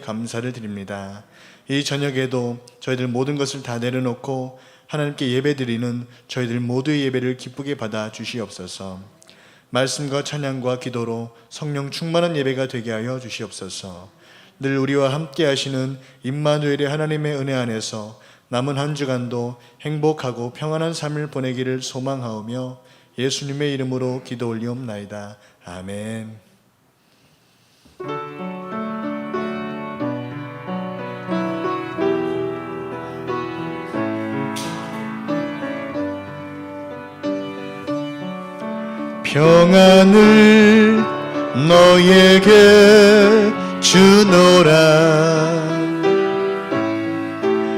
감사를 드립니다. 이 저녁에도 저희들 모든 것을 다 내려놓고 하나님께 예배드리는 저희들 모두의 예배를 기쁘게 받아 주시옵소서. 말씀과 찬양과 기도로 성령 충만한 예배가 되게 하여 주시옵소서. 늘 우리와 함께 하시는 임마누엘의 하나님의 은혜 안에서 남은 한 주간도 행복하고 평안한 삶을 보내기를 소망하오며 예수님의 이름으로 기도 올리옵나이다. 아멘. 평안을 너에게 주노라.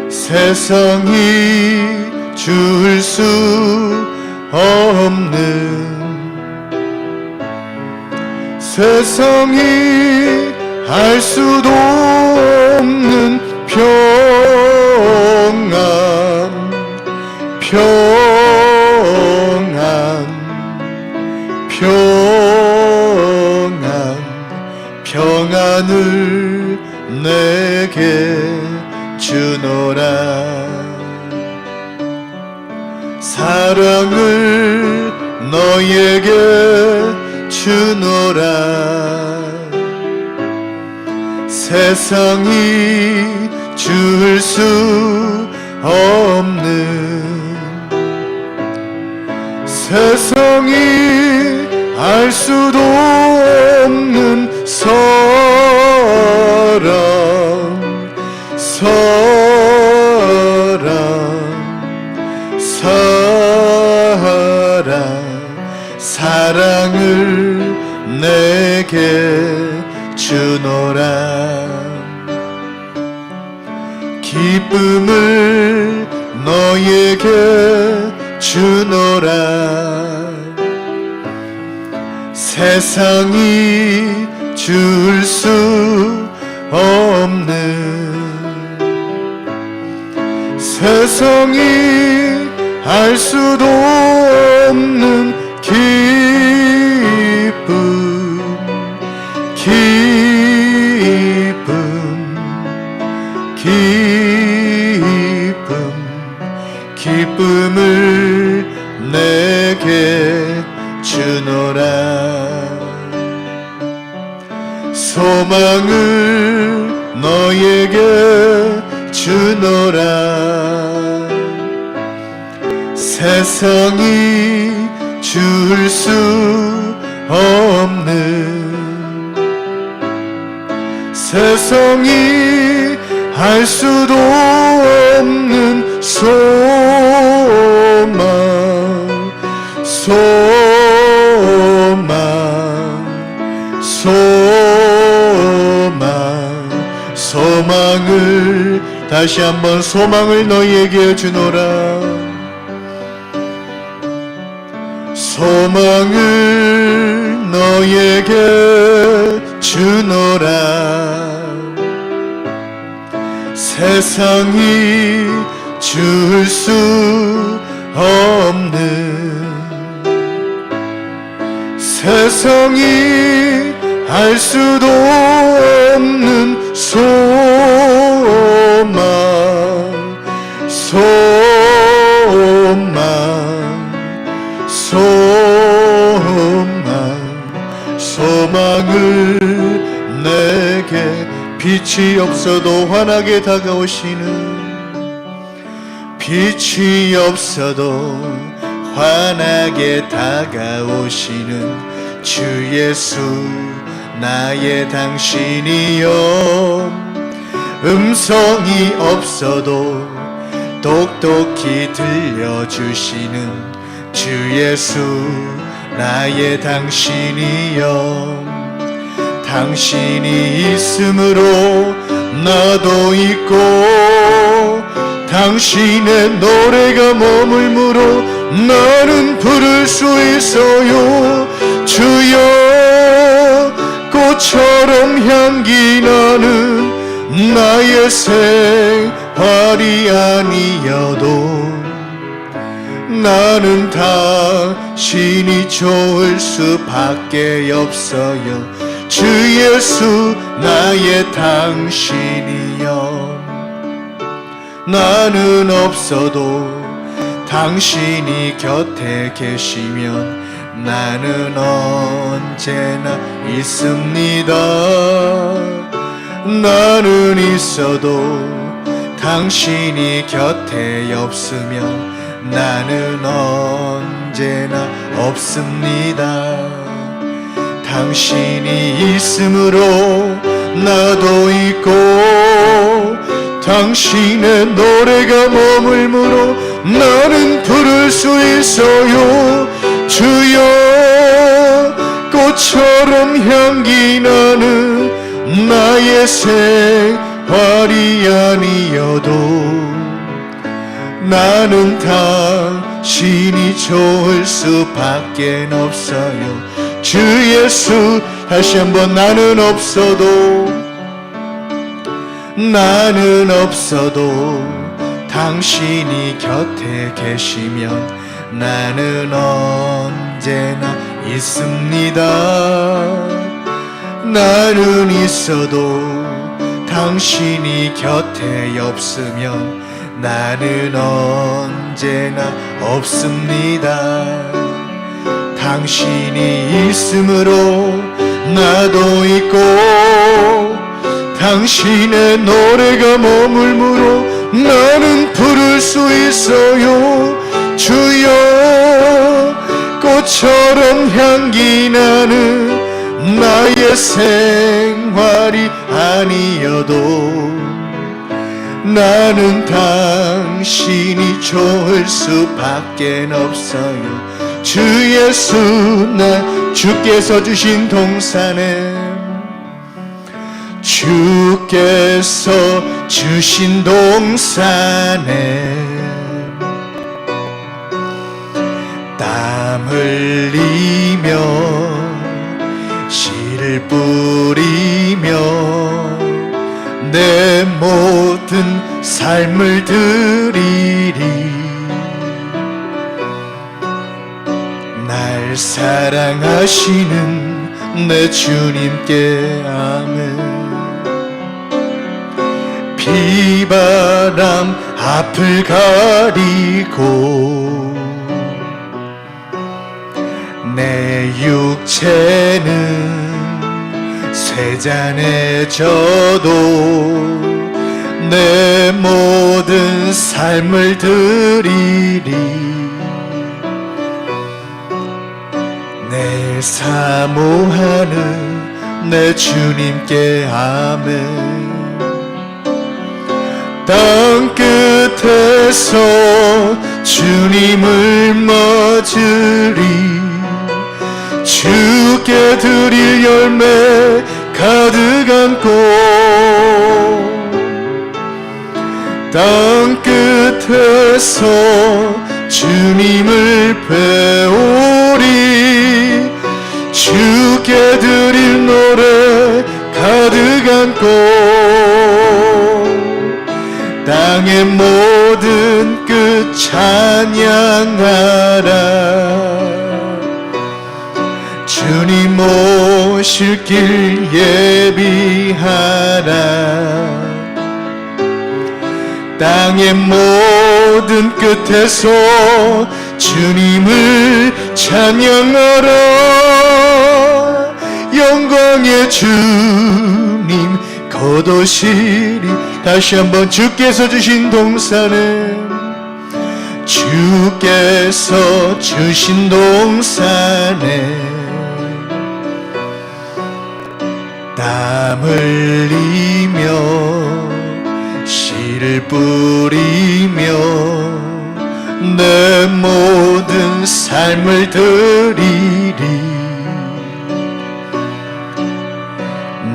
세상이 줄 수 없는, 세상이 할 수도 없는 평안, 평안을 내게 주노라. 사랑을 너에게 주노라. 세상이 줄 수 없는, 세상이 알 수도 없는 사랑을 내게 주노라. 기쁨을 너에게 주노라. 세상이 줄 수 없는, 세상이 알 수도 없는 기쁨을 내게 주노라. 소망을 너에게 주노라. 세상이 줄 수 없는, 세상이 할 수도 없는 소망을 다시 한번 소망을 너희에게 주노라. 소망을 너희에게 주노라. 세상이 줄 수 없는, 세상이 알 수도 없는 소망을 내게 빛이 없어도 환하게 다가오시는, 빛이 없어도 환하게 다가오시는 주 예수 나의 당신이여. 음성이 없어도 똑똑히 들려주시는 주 예수 나의 당신이여. 당신이 있으므로 나도 있고, 당신의 노래가 머물므로 나는 부를 수 있어요. 주여 꽃처럼 향기 나는 나의 생활이 아니어도 나는 당신이 좋을 수밖에 없어요. 주 예수 나의 당신이여. 나는 없어도 당신이 곁에 계시면 나는 언제나 있습니다. 나는 있어도 당신이 곁에 없으면 나는 언제나 없습니다. 당신이 있으므로 나도 있고 당신의 노래가 머물므로 나는 부를 수 있어요. 주여 꽃처럼 향기 나는 나의 생활이 아니어도 나는 당신이 좋을 수밖에 없어요. 주 예수 다시 한번 나는 없어도 당신이 곁에 계시면 나는 언제나 있습니다. 나는 있어도 당신이 곁에 없으면 나는 언제나 없습니다. 당신이 있으므로 나도 있고 당신의 노래가 머물므로 나는 부를 수 있어요. 주여 꽃처럼 향기 나는 나의 생활이 아니어도 나는 당신이 좋을 수밖에 없어요. 주 예수 나 주께서 주신 동산에 주께서 주신 동산에 땀 흘리며 씨를 뿌리며 내 모든 삶을 드리리. 날 사랑하시는 내 주님께 아멘. 비바람 앞을 가리고 내 육체는 쇠잔해져도 내 모든 삶을 드리리. 내 사모하는 내 주님께 아멘. 땅 끝에서 주님을 맞으리. 주께 드릴 열매 가득 안고 땅 끝에서 주님을 배우리. 주께 드릴 노래 가득 안고 땅의 모든 끝 찬양하라. 주님 오실 길 예비하라. 땅의 모든 끝에서 주님을 찬양하라. 영광의 주님 곧 오시리. 다시 한번 주께서 주신 동산에 주께서 주신 동산에 땀 흘리며 씨를 뿌리며 내 모든 삶을 드리리.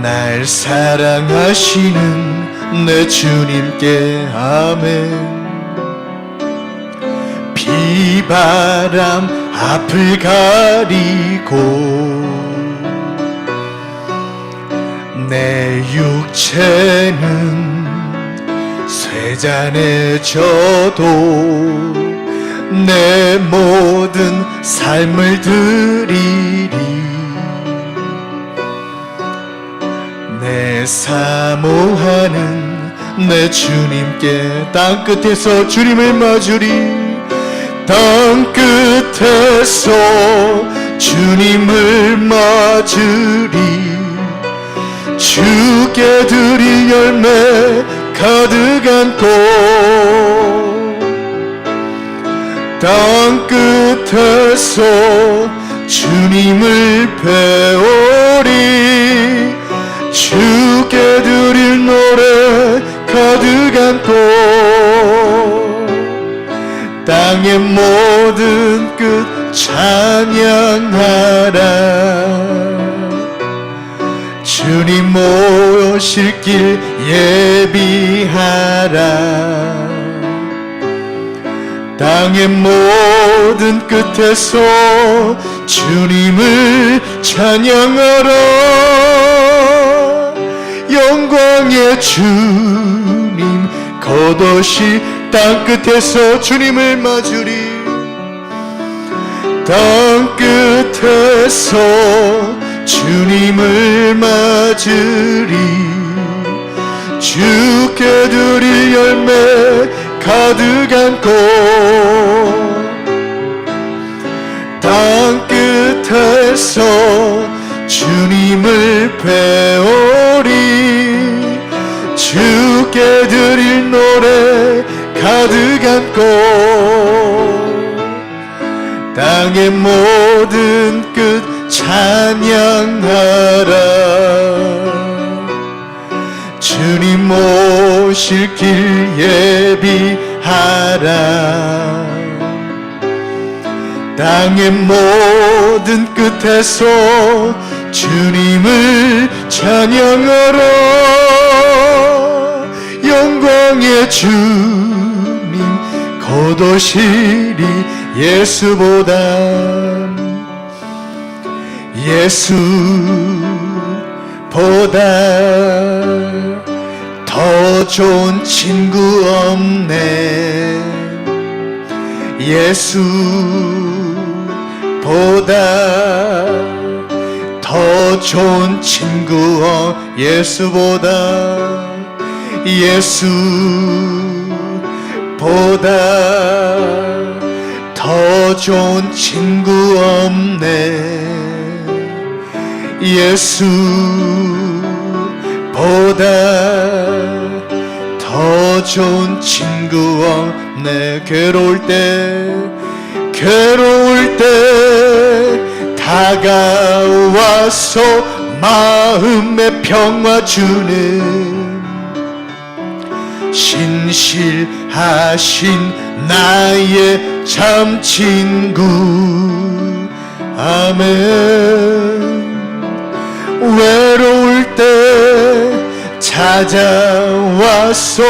날 사랑하시는 내 주님께 아멘. 비바람 앞을 가리고 내 육체는 쇠잔해져도 내 모든 삶을 드리리. 사모하는 내 주님께 땅끝에서 주님을 맞으리. 땅끝에서 주님을 맞으리. 주께 드릴 열매 가득한 꽃. 땅끝에서 주님을 배우리. 주께 드릴 노래 가득한 꽃. 땅의 모든 끝 찬양하라. 주님 오실 길 예비하라. 땅의 모든 끝에서 주님을 찬양하라. 영광의 주님 겉옷이 땅끝에서 주님을 맞으리. 땅끝에서 주님을 맞으리. 주께 드릴 열매 가득한 꽃. 땅끝에서 주님을 배우리. 주께 드릴 노래 가득한 꽃. 땅의 모든 끝 찬양하라. 주님 오실 길 예비하라. 땅의 모든 끝에서 주님을 찬양하라. 영광의 주님 겉옷이리. 예수보다 더 좋은 친구 없네. 예수보다 더 좋은 친구 예수보다 더 좋은 친구 없네. 예수보다 더 좋은 친구 없네. 괴로울 때 다가와서 마음의 평화 주는 신실하신 나의 참 친구. 아멘. 외로울 때 찾아와서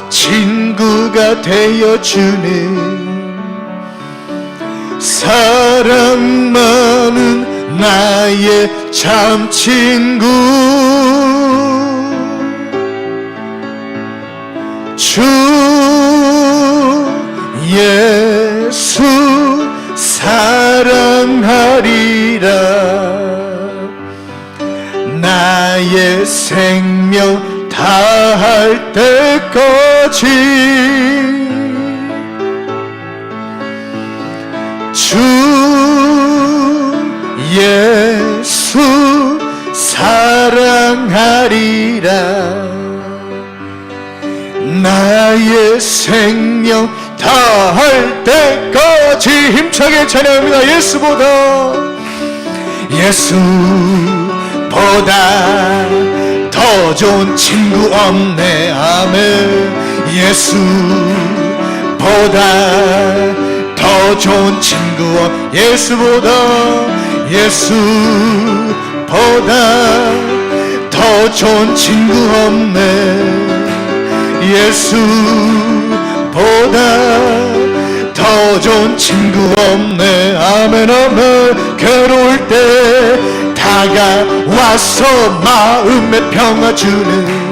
친구가 되어주는 사랑 많은 나의 참 친구. 주 예수 사랑하리라. 나의 생명 다할 때까지 주 예수 사랑하리라. 나의 생명 다할 때까지 힘차게 찬양합니다. 예수보다 더 좋은 친구 없네. 아멘. 예수보다 더 좋은 친구 예수보다 더 좋은 친구 없네. 예수보다 더 좋은 친구 없네. 아멘 아멘. 괴로울 때 다가와서 마음의 평화 주는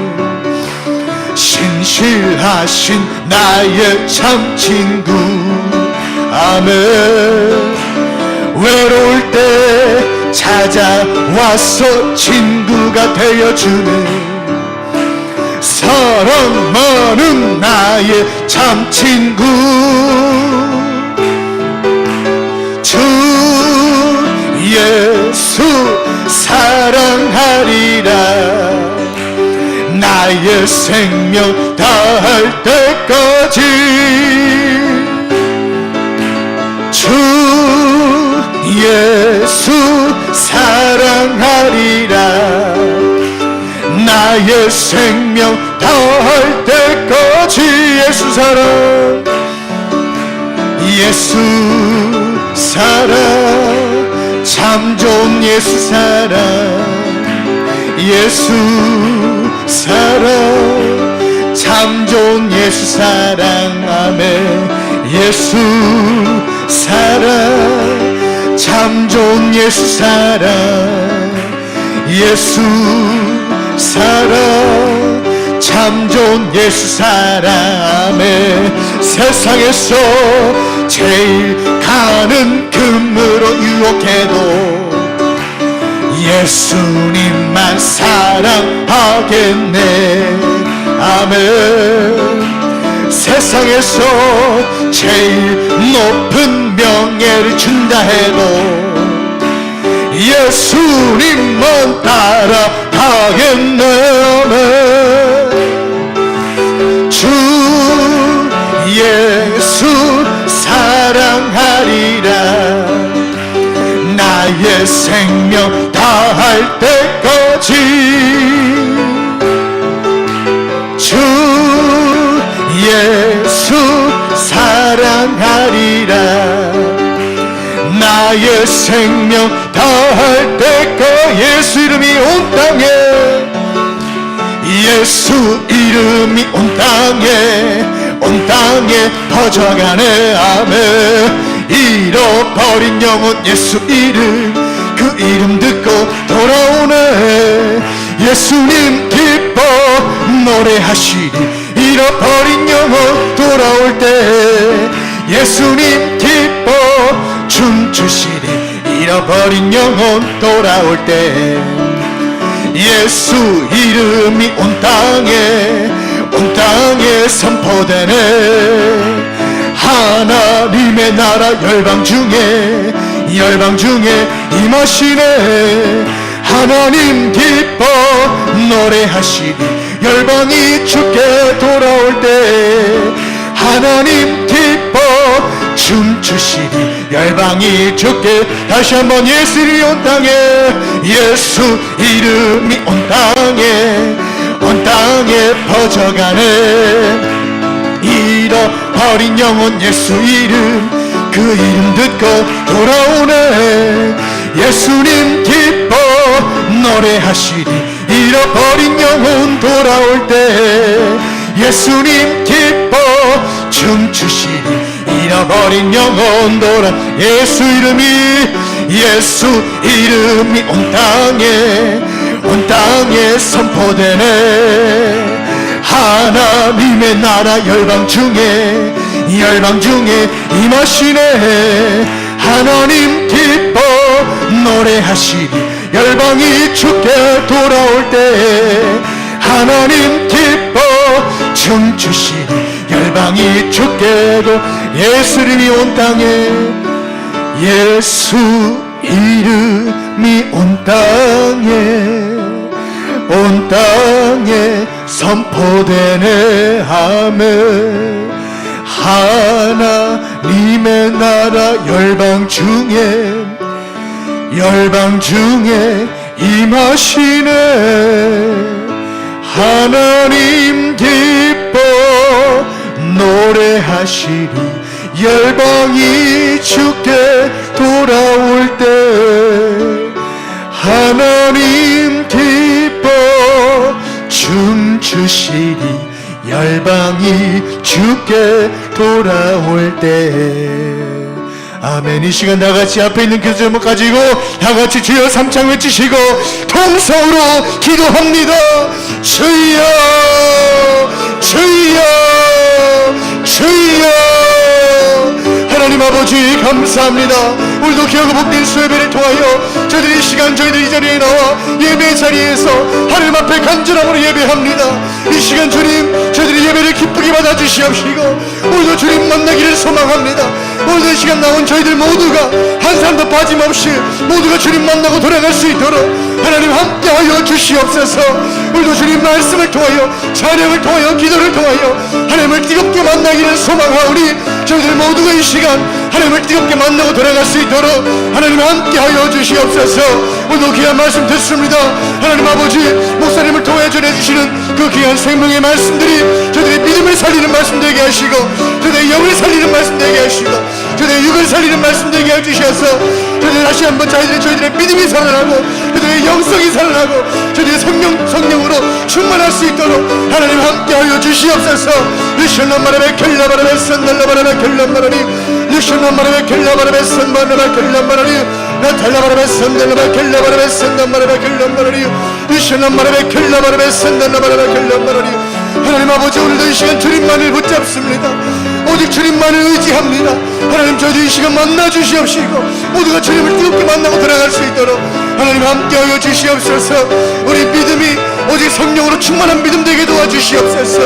신실하신 나의 참 친구. 아멘. 외로울 때 찾아와서 친구가 되어주는 사랑 많은 나의 참 친구 주 예수 사랑하리라 나의 생명 다할 때까지 주 예수 사랑하리라 나의 생명 다할 때까지 예수 사랑 예수 사랑 참 좋은 예수 사랑 예수 사랑 참 좋은 예수 사랑 아멘 예수 사랑 참 좋은 예수 사랑 예수 사랑 참 좋은 예수 사랑 아멘 세상에서 제일 가는 금으로 유혹해도 예수님만 사랑하겠네 아멘 세상에서 제일 높은 명예를 준다 해도 예수님만 따라가겠네 아멘 주 예수 사랑하리라 나의 생명 다할 때까지 주 예수 사랑하리라 나의 생명 다할 때까지 예수 이름이 온 땅에 예수 이름이 온 땅에 퍼져가네 아멘 잃어버린 영혼 예수 이름 그 이름 듣고 돌아오네 예수님 기뻐 노래하시리 잃어버린 영혼 돌아올 때 예수님 기뻐 춤추시리 잃어버린 영혼 돌아올 때 예수 이름이 온 땅에 선포되네 하나님의 나라 열방 중에 임하시네 하나님 기뻐 노래하시리 열방이 주께 돌아올 때 하나님 기뻐 춤추시리 열방이 주께 다시 한번 예수 이름이 온 땅에 예수 이름이 온 땅에 퍼져가네 잃어버린 영혼 예수 이름 그 이름 듣고 돌아오네 예수님 기뻐 노래하시리 잃어버린 영혼 돌아올 때 예수님 기뻐 춤추시리 잃어버린 영혼 돌아 예수 이름이 온 땅에 선포되네 하나님의 나라 열방 중에 임하시네 하나님 기뻐 노래하시리 열방이 주께 돌아올 때 하나님 기뻐 춤추시리 열방이 주께도 예수 이름이 온 땅에 선포되네 아멘 하나님의 나라 열방 중에 임하시네 하나님 기뻐 노래하시리 열방이 주께 돌아올 때 하나님 기뻐 춤추시리 열방이 주께 돌아올 때 아멘. 이 시간 다같이 앞에 있는 그 제목 가지고 다같이 주여 삼창 외치시고 통성으로 기도합니다. 주여 주여 주여. 하나님 아버지 감사합니다. 오늘도 귀하고 복된 수예배를 통하여 저희들이 이 시간 저희들 이 자리에 나와 예배 자리에서 하나님 앞에 간절함으로 예배합니다. 이 시간 주님 저희들이 예배를 기쁘게 받아주시옵시고 오늘도 주님 만나기를 소망합니다. 오늘도 이 시간 나온 저희들 모두가 한 사람도 빠짐없이 모두가 주님 만나고 돌아갈 수 있도록 하나님 함께하여 주시옵소서. 오늘도 주님 말씀을 통하여 찬양을 통하여 기도를 통하여 하나님을 뜨겁게 만나기를 소망하오니 저희들 모두가 이 시간 하나님을 뜨겁게 만나고 돌아갈 수 있도록 하나님 함께하여 주시옵소서. 오늘도 귀한 말씀 듣습니다. 하나님 아버지 목사님을 통해 전해주시는 그 귀한 생명의 말씀들이 저희들의 믿음을 살리는 말씀 되게 하시고 저희들의 영을 살리는 말씀 되게 하시고 저희들의 육을 살리는 말씀 되게 해주셔서 저희들 다시 한번 저희들의 믿음이 살아나고 저희들의 영성이 살아나고 저희들의 성령으로 충만할 수 있도록 하나님 함께하여 주시옵소서. 리션남마라베 켈라바라베 산달라바라베 켈람마라니 리션남마라베 켈라바라베 산바라베 켈람마라니 나탈라바라베 산달라바라베 켈라바라베 산단마라베 켈람마라니 리션남마라베 켈라바라베 산달라바라베 켈람마라니 하나님 아버지 오늘도 이 시간 주님만을 붙잡습니다. 오직 주님만을 의지합니다. 하나님 저희들 이 시간 만나주시옵시고 모두가 주님을 뜨겁게 만나고 돌아갈 수 있도록 하나님 함께하여 주시옵소서. 우리 믿음이 오직 성령으로 충만한 믿음 되게 도와주시옵소서.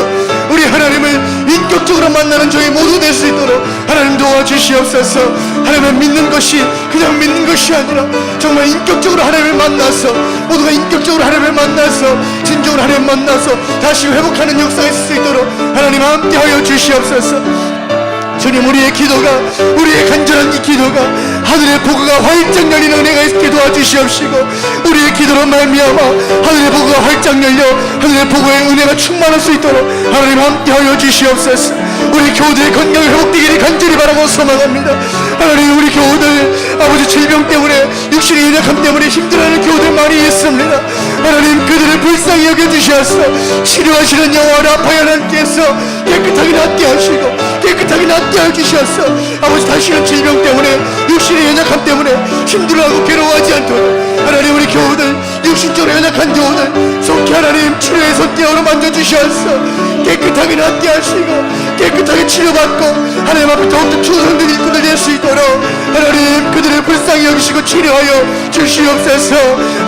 우리 하나님을 인격적으로 만나는 저희 모두 될 수 있도록 하나님 도와주시옵소서. 하나님을 믿는 것이 그냥 믿는 것이 아니라 정말 인격적으로 하나님을 만나서 모두가 인격적으로 하나님을 만나서 진정으로 하나님 만나서 다시 회복하는 역사가 있을 수 있도록 하나님 함께하여 주시옵소서. 주님 우리의 기도가 우리의 간절한 이 기도가 하늘의 보고가 활짝 열리는 은혜가 있게 도와주시옵시고 우리의 기도로 말미암아 하늘의 보고가 활짝 열려 하늘의 보고의 은혜가 충만할 수 있도록 하나님 함께하여 주시옵소서. 우리 교우들의 건강이 회복되기를 간절히 바라고 소망합니다. 하나님 우리 교우들 아버지 질병 때문에 육신의 연약함 때문에 힘들어하는 교우들 많이 있습니다. 하나님 그들을 불쌍히 여겨주셔서 치료하시는 여호와 라파의 하나님께서 깨끗하게 낫게 하시고 깨끗하게 낫게 해주셔서 아버지 다시는 질병 때문에 육신의 연약함 때문에 힘들어하고 괴로워하지 않도록 하나님 우리 교우들 육신적으로 연약한 교우들 속히 하나님 치료의 손길으로 만져주셔서 깨끗하게 낫게 하시고 깨끗하게 치료받고 하나님 앞에 더욱더 충성된 일꾼들 될 수 있도록 하나님 그들을 불쌍히 여기시고 치료하여 주시옵소서.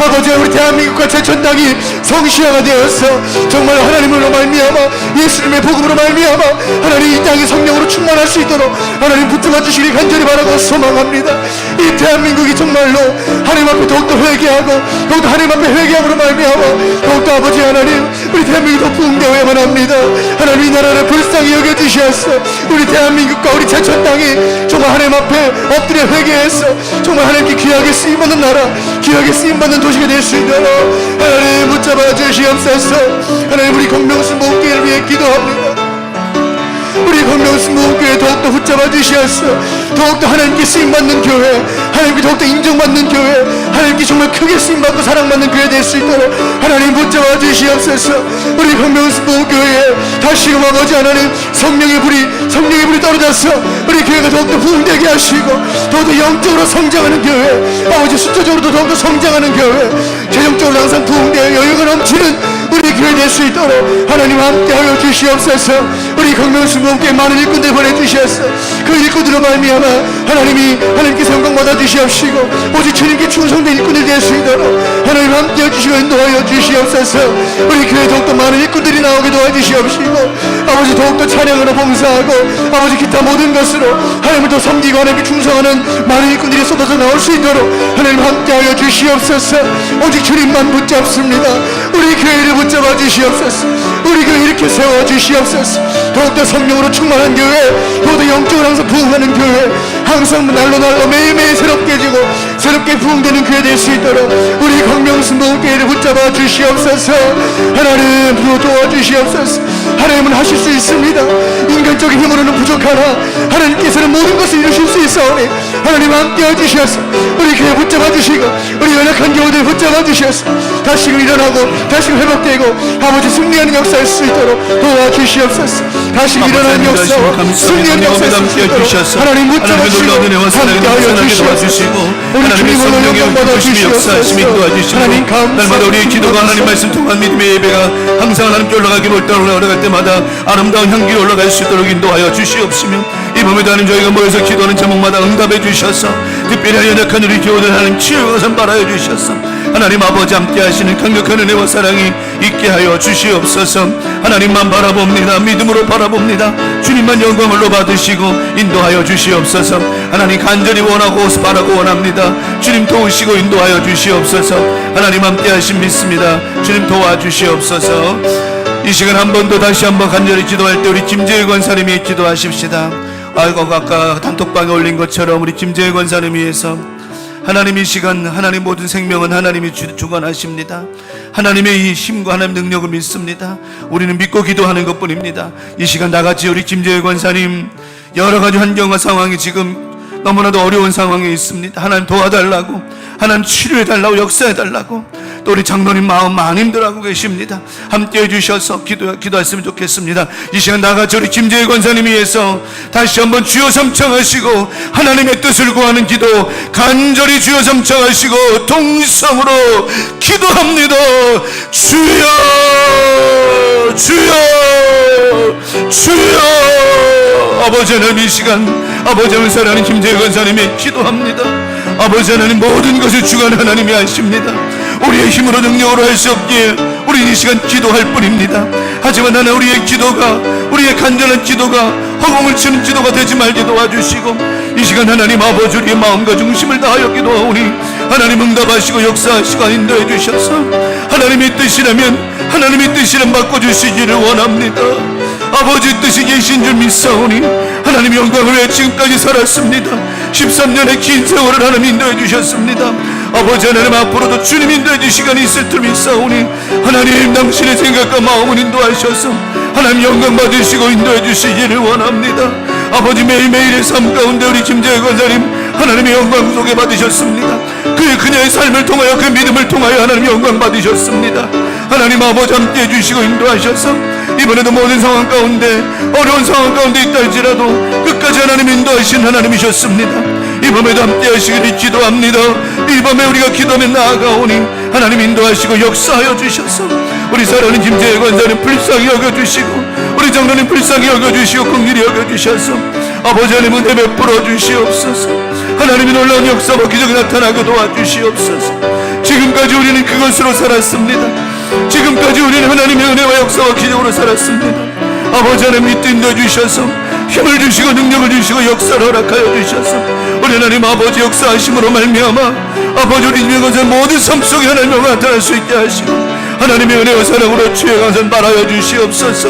아버지 우리 대한민국과 제천 땅이 성시화가 되어서 정말 하나님으로 말미암아 예수님의 복음으로 말미암아 하나님 이 땅이 성령으로 충만할 수 있도록 하나님 붙들어 주시길 간절히 바라고 소망합니다. 이 대한민국이 정말로 하나님 앞에 더욱더 회개하고 더욱더 하나님 앞에 회개함으로 말미암아 더욱더 아버지 하나님 우리 대한민국이 더 부흥되어야만 합니다. 하나님 이 나라를 불쌍히 여겨주시옵소서. 우리 대한민국과 우리 제천 땅이 정말 하나님 앞에 엎드려 회개해서 정말 하나님께 귀하게 쓰임받는 나라 귀하게 쓰임받는 도시가 될 수 있도록 하나님 붙잡아 주시옵소서. 하나님 우리 공명순 목교회를 위해 기도합니다. 우리 공명순 목교회 더욱더 붙잡아 주시옵소서. 더욱더 하나님께 쓰임받는 교회 하나님께 더욱더 인정받는 교회 하나님께 정말 크게 쓰임받고 사랑받는 교회 될 수 있도록 하나님 붙잡아 주시옵소서. 우리 공명순 목교회에 다시금 아버지 하나님 성령의 불이 떨어져서 우리 교회가 더욱더 부흥되게 하시고 더욱더 영적으로 성장하는 교회 아버지 숫자적으로도 더욱더 성장하는 교회 재정적으로 항상 부흥되어 여유가 넘치는 우리 교회 될 수 있도록 하나님 함께하여 주시옵소서. 우리 강명수 모험교회 많은 일꾼들 보내주시옵소서. 그 일꾼들로 말미암아 하나님께서 영광 받아주시옵시고 오직 주님께 충성된 일꾼들 될 수 있도록 하나님 함께해 주시고 인도하여 주시옵소서. 우리 교회에 더욱더 많은 일꾼들이 나오게 도와주시옵시고 아버지 더욱더 찬양으로 봉사하고 아버지 기타 모든 것으로 하나님을 더 섬기고 하나님께 충성하는 많은 일꾼들이 쏟아져 나올 수 있도록 하나님 함께하여 주시옵소서. 오직 주님만 붙잡습니다. 우리 교회를 붙잡아 주시옵소서. 우리 교회 이렇게 세워 주시옵소서. 더욱더 성령으로 충만한 교회 더욱더 영적으로 항상 부흥하는 교회 항상 날로 매일매일 새롭게 지고 새롭게 부흥되는 교회 될 수 있도록 우리 광명순 모험교회를 붙잡아 주시옵소서. 하나님 도와주시옵소서. 하나님은 하실 수 있습니다. 인간적인 힘으로는 부족하나 하나님께서는 모든 것을 이루실 수 있사오니 하나님 함께해 주셔서 우리 교회 붙잡아 주시고 우리 연약한 교우들 붙잡아 주셔서 다시금 일어나고 다시금 회복되고 아버지 승리하는 역사일 수 있도록 도와주시옵소서. 다시금 일어나는 역사 승리하는 역사일 수 있도록 하나님 붙잡아 주시고 함께하여 주시옵소서. 우리 주님을 영광받아 주시옵소서. 하나님 감사합니다. 날마다 우리의 기도가 하나님 말씀 통한 믿음의 예배가 항상 하나님께 올라가길 올라갈 때마다 아름다운 향기로 올라갈 수 있도록 인도하여 주시옵시며 이 밤에도 하나님 저희가 모여서 기도하는 제목마다 응답해 주셔서 특별히 연약한 우리 교우들 하나님 치유가 선발하여 주셔서 하나님 아버지 함께 하시는 강력한 은혜와 사랑이 있게 하여 주시옵소서. 하나님만 바라봅니다. 믿음으로 바라봅니다. 주님만 영광을 받으시고 인도하여 주시옵소서. 하나님 간절히 원하고 바라고 원합니다. 주님 도우시고 인도하여 주시옵소서. 하나님 함께 하심 믿습니다. 주님 도와주시옵소서. 이 시간 한 번 더 다시 한번 간절히 기도할 때 우리 김재희 권사님이 기도하십시다. 아이고 아까 단톡방에 올린 것처럼 우리 김재희 권사님 위해서 하나님 이 시간 하나님 모든 생명은 하나님이 주관하십니다. 하나님의 이 힘과 하나님 능력을 믿습니다. 우리는 믿고 기도하는 것뿐입니다. 이 시간 나같이 우리 김재희 권사님 여러 가지 환경과 상황이 지금 너무나도 어려운 상황에 있습니다. 하나님 도와달라고, 하나님 치료해달라고, 역사해달라고, 또 우리 장로님 마음 많이 힘들어하고 계십니다. 함께 해주셔서 기도했으면 좋겠습니다. 이 시간 나같이 우리 김재희 권사님 위해서 다시 한번 주여 삼창하시고 하나님의 뜻을 구하는 기도 간절히 주여 삼창하시고 동성으로 기도합니다. 주여 주여 주여. 아버지 하나님 이 시간 아버지 하나님 사랑하는 김재희 권사님이 기도합니다. 아버지 하나님 모든 것을 주관 하나님이 아십니다. 우리의 힘으로 능력으로 할 수 없기에 우리는 이 시간 기도할 뿐입니다. 하지만 하나님 우리의 기도가 우리의 간절한 기도가 허공을 치는 기도가 되지 말게 도와주시고 이 시간 하나님 아버지 우리의 마음과 중심을 다하여 기도하오니 하나님 응답하시고 역사하시고 인도해 주셔서 하나님의 뜻이라면 하나님의 뜻이란 바꿔주시기를 원합니다. 아버지 뜻이 계신 줄 믿사오니 하나님 영광을 위해 지금까지 살았습니다. 13년의 긴 세월을 하나님 인도해 주셨습니다. 아버지 하나님 앞으로도 주님 인도해 주실 시간이 있을 줄 믿사오니 하나님 당신의 생각과 마음을 인도하셔서 하나님 영광 받으시고 인도해 주시기를 원합니다. 아버지 매일매일의 삶 가운데 우리 김재희 권사님 하나님의 영광 속에 받으셨습니다. 그녀의 삶을 통하여 그 믿음을 통하여 하나님 영광 받으셨습니다. 하나님 아버지 함께 해주시고 인도하셔서 이번에도 모든 상황 가운데 어려운 상황 가운데 있다 할지라도 끝까지 하나님 인도하신 하나님이셨습니다. 이 밤에도 함께 하시기를 기도합니다. 이 밤에 우리가 기도하며 나아가오니 하나님 인도하시고 역사하여 주셔서 우리 사랑하는 김재희 권사님 불쌍히 여겨주시고 우리 장로님 불쌍히 여겨주시고 긍휼히 여겨주셔서 아버지 하나님 은혜 베풀어 주시옵소서. 하나님이 놀라운 역사와 기적이 나타나게 도와주시옵소서. 지금까지 우리는 그것으로 살았습니다. 지금까지 우리는 하나님의 은혜와 역사와 기적으로 살았습니다. 아버지 하나님 믿게 인도해 주셔서 힘을 주시고 능력을 주시고 역사를 허락하여 주셔서 우리 하나님 아버지 역사하심으로 말미암아 아버지 우리 주의 것을 모든 삶 속에 하나님의 나타날 수 있게 하시고 하나님의 은혜와 사랑으로 주의 강산 바라여 주시옵소서.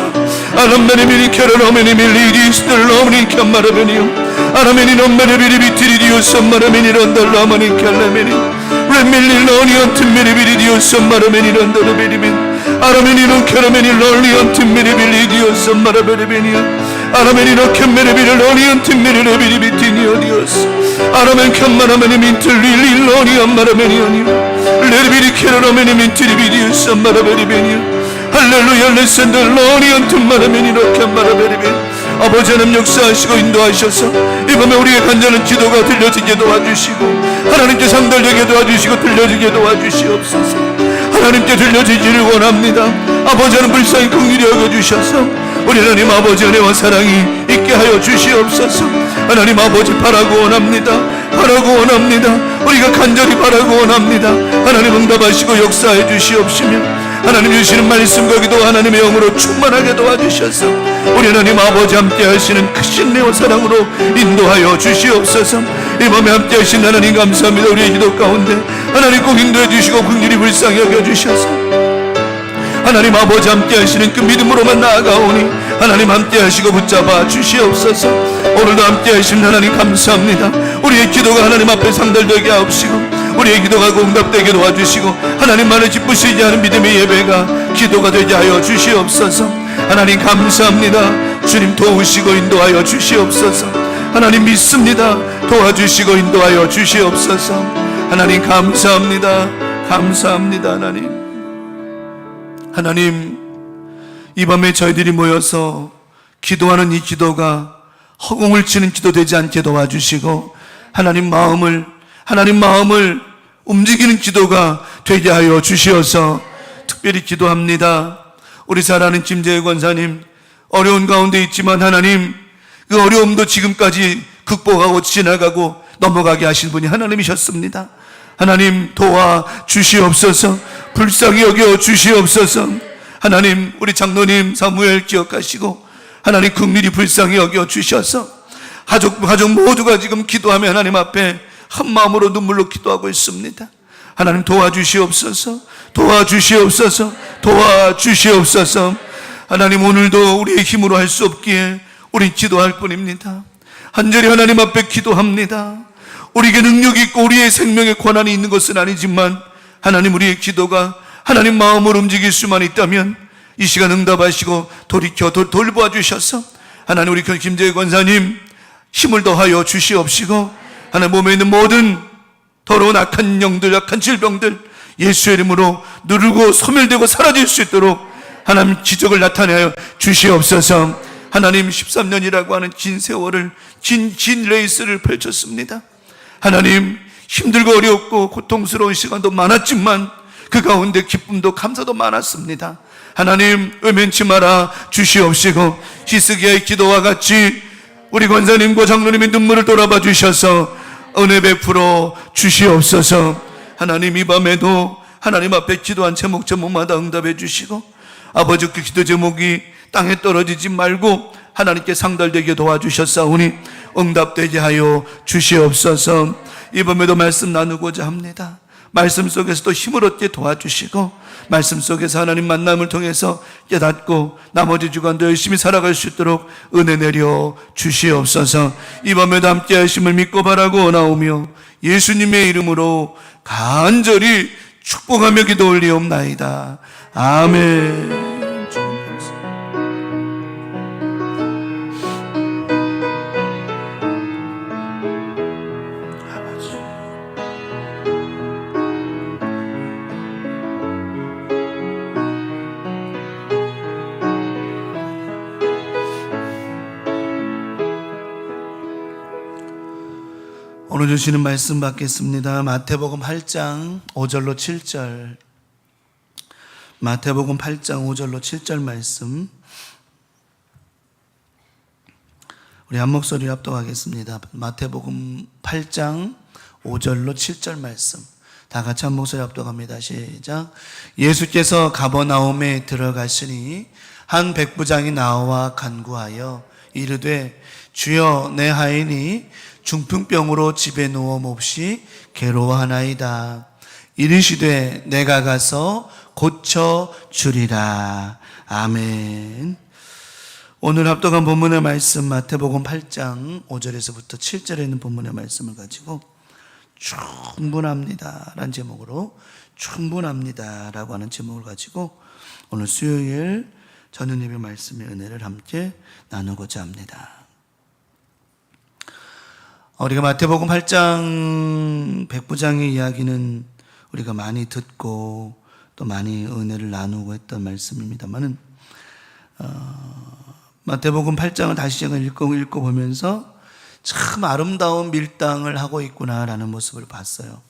아람메니미니 캐러노메니미 리디스들로메니 캬마라메니요 아라메니 nom메레비리 비티리디오 썸마라메니 런달라마니 캘레메니 레밀리 러니언트 메리비리디오 썸마라메니 런달라베리멘 아라메니노 캐러메니 럴리언트 메리빌리디오 썸마라베리베니야 아라메니노 캔메레비리 러니언트 메리레비리 비티니오디오스 아라멘 캔마라메니 민틀리리 러니언 마라메니오니요 레리비리 캐러메니 민트리비디오 썸마라베리베니야 할렐루야 레센더 러니언트 마라메니노 캔마라베리베 아버지 하나님 역사하시고 인도하셔서 이 밤에 우리의 간절한 기도가 들려지게 도와주시고 하나님께 상달되게 도와주시고 들려지게 도와주시옵소서. 하나님께 들려지기를 원합니다. 아버지 하나님 불쌍히 긍휼히 여겨주셔서 우리 하나님 아버지 은혜와 사랑이 있게 하여 주시옵소서. 하나님 아버지 바라고 원합니다. 바라고 원합니다. 우리가 간절히 바라고 원합니다. 하나님 응답하시고 역사해 주시옵시며 하나님 주시는 말씀과 기도 하나님의 영으로 충만하게 도와주셔서 우리 하나님 아버지 함께 하시는 크신 은혜와 사랑으로 인도하여 주시옵소서. 이 밤에 함께 하신 하나님 감사합니다. 우리의 기도 가운데 하나님 꼭 인도해 주시고 긍휼히 불쌍히 여겨주셔서 하나님 아버지 함께 하시는 그 믿음으로만 나아가오니 하나님 함께 하시고 붙잡아 주시옵소서. 오늘도 함께 하신 하나님 감사합니다. 우리의 기도가 하나님 앞에 상달되게 하옵시고 우리의 기도가 응답되게 도와주시고 하나님만을 기쁘시지 않은 믿음의 예배가 기도가 되게 하여 주시옵소서. 하나님 감사합니다. 주님 도우시고 인도하여 주시옵소서. 하나님 믿습니다. 도와주시고 인도하여 주시옵소서. 하나님 감사합니다. 감사합니다. 하나님 이 밤에 저희들이 모여서 기도하는 이 기도가 허공을 치는 기도 되지 않게 도와주시고 하나님 마음을 움직이는 기도가 되게 하여 주시어서 특별히 기도합니다. 우리 사랑하는 김재희 권사님 어려운 가운데 있지만 하나님 그 어려움도 지금까지 극복하고 지나가고 넘어가게 하신 분이 하나님이셨습니다. 하나님 도와 주시옵소서. 불쌍히 여겨 주시옵소서. 하나님 우리 장로님 사무엘 기억하시고 하나님 긍휼히 불쌍히 여겨 주셔서 가족 모두가 지금 기도하며 하나님 앞에 한 마음으로 눈물로 기도하고 있습니다. 하나님 도와주시옵소서. 도와주시옵소서. 도와주시옵소서. 하나님 오늘도 우리의 힘으로 할 수 없기에 우린 기도할 뿐입니다. 간절히 하나님 앞에 기도합니다. 우리에게 능력이 있고 우리의 생명에 권한이 있는 것은 아니지만 하나님 우리의 기도가 하나님 마음을 움직일 수만 있다면 이 시간 응답하시고 돌이켜 돌보아 주셔서 하나님 우리 김재희 권사님 힘을 더하여 주시옵시고 하나님 몸에 있는 모든 더러운 악한 영들 악한 질병들 예수의 이름으로 누르고 소멸되고 사라질 수 있도록 하나님 기적을 나타내어 주시옵소서. 하나님 13년이라고 하는 긴 세월을 긴 레이스를 펼쳤습니다. 하나님 힘들고 어렵고 고통스러운 시간도 많았지만 그 가운데 기쁨도 감사도 많았습니다. 하나님 외면치 마라 주시옵시고 히스기야의 기도와 같이 우리 권사님과 장로님의 눈물을 돌아봐 주셔서 은혜 베풀어 주시옵소서. 하나님 이 밤에도 하나님 앞에 기도한 제목마다 응답해 주시고 아버지 그 기도 제목이 땅에 떨어지지 말고 하나님께 상달되게 도와주셨사오니 응답되게 하여 주시옵소서. 이 밤에도 말씀 나누고자 합니다. 말씀 속에서도 힘을 얻게 도와주시고 말씀 속에서 하나님 만남을 통해서 깨닫고 나머지 주간도 열심히 살아갈 수 있도록 은혜 내려 주시옵소서. 이 밤에도 함께 하심을 믿고 바라고 나오며 예수님의 이름으로 간절히 축복하며 기도 올리옵나이다. 아멘. 오늘 주시는 말씀 받겠습니다. 마태복음 8장 5절로 7절. 마태복음 8장 5절로 7절 말씀. 우리 한 목소리 합독하겠습니다. 마태복음 8장 5절로 7절 말씀. 다 같이 한 목소리 합독합니다. 시작. 예수께서 가버나움에 들어가시니 한 백부장이 나와 간구하여 이르되 주여 내 하인이 중풍병으로 집에 누워 몹시 괴로워하나이다. 이르시되 내가 가서 고쳐 주리라. 아멘. 오늘 합독한 본문의 말씀 마태복음 8장 5절에서부터 7절에 있는 본문의 말씀을 가지고 충분합니다 라는 제목으로 충분합니다 라고 하는 제목을 가지고 오늘 수요일 저녁 예배 말씀의 은혜를 함께 나누고자 합니다. 우리가 마태복음 8장 백부장의 이야기는 우리가 많이 듣고 또 많이 은혜를 나누고 했던 말씀입니다만은 마태복음 8장을 다시 제가 읽어보면서 참 아름다운 밀당을 하고 있구나라는 모습을 봤어요.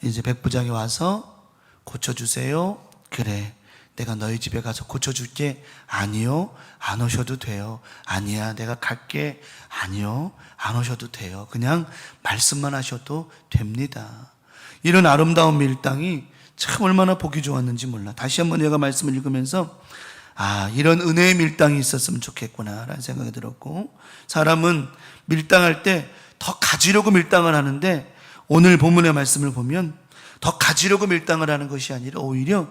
이제 백부장이 와서 고쳐주세요. 그래, 내가 너희 집에 가서 고쳐줄게. 아니요, 안 오셔도 돼요. 아니야, 내가 갈게. 아니요, 안 오셔도 돼요. 그냥 말씀만 하셔도 됩니다. 이런 아름다운 밀당이 참 얼마나 보기 좋았는지 몰라. 다시 한번 내가 말씀을 읽으면서 이런 은혜의 밀당이 있었으면 좋겠구나 라는 생각이 들었고, 사람은 밀당할 때 더 가지려고 밀당을 하는데 오늘 본문의 말씀을 보면 더 가지려고 밀당을 하는 것이 아니라 오히려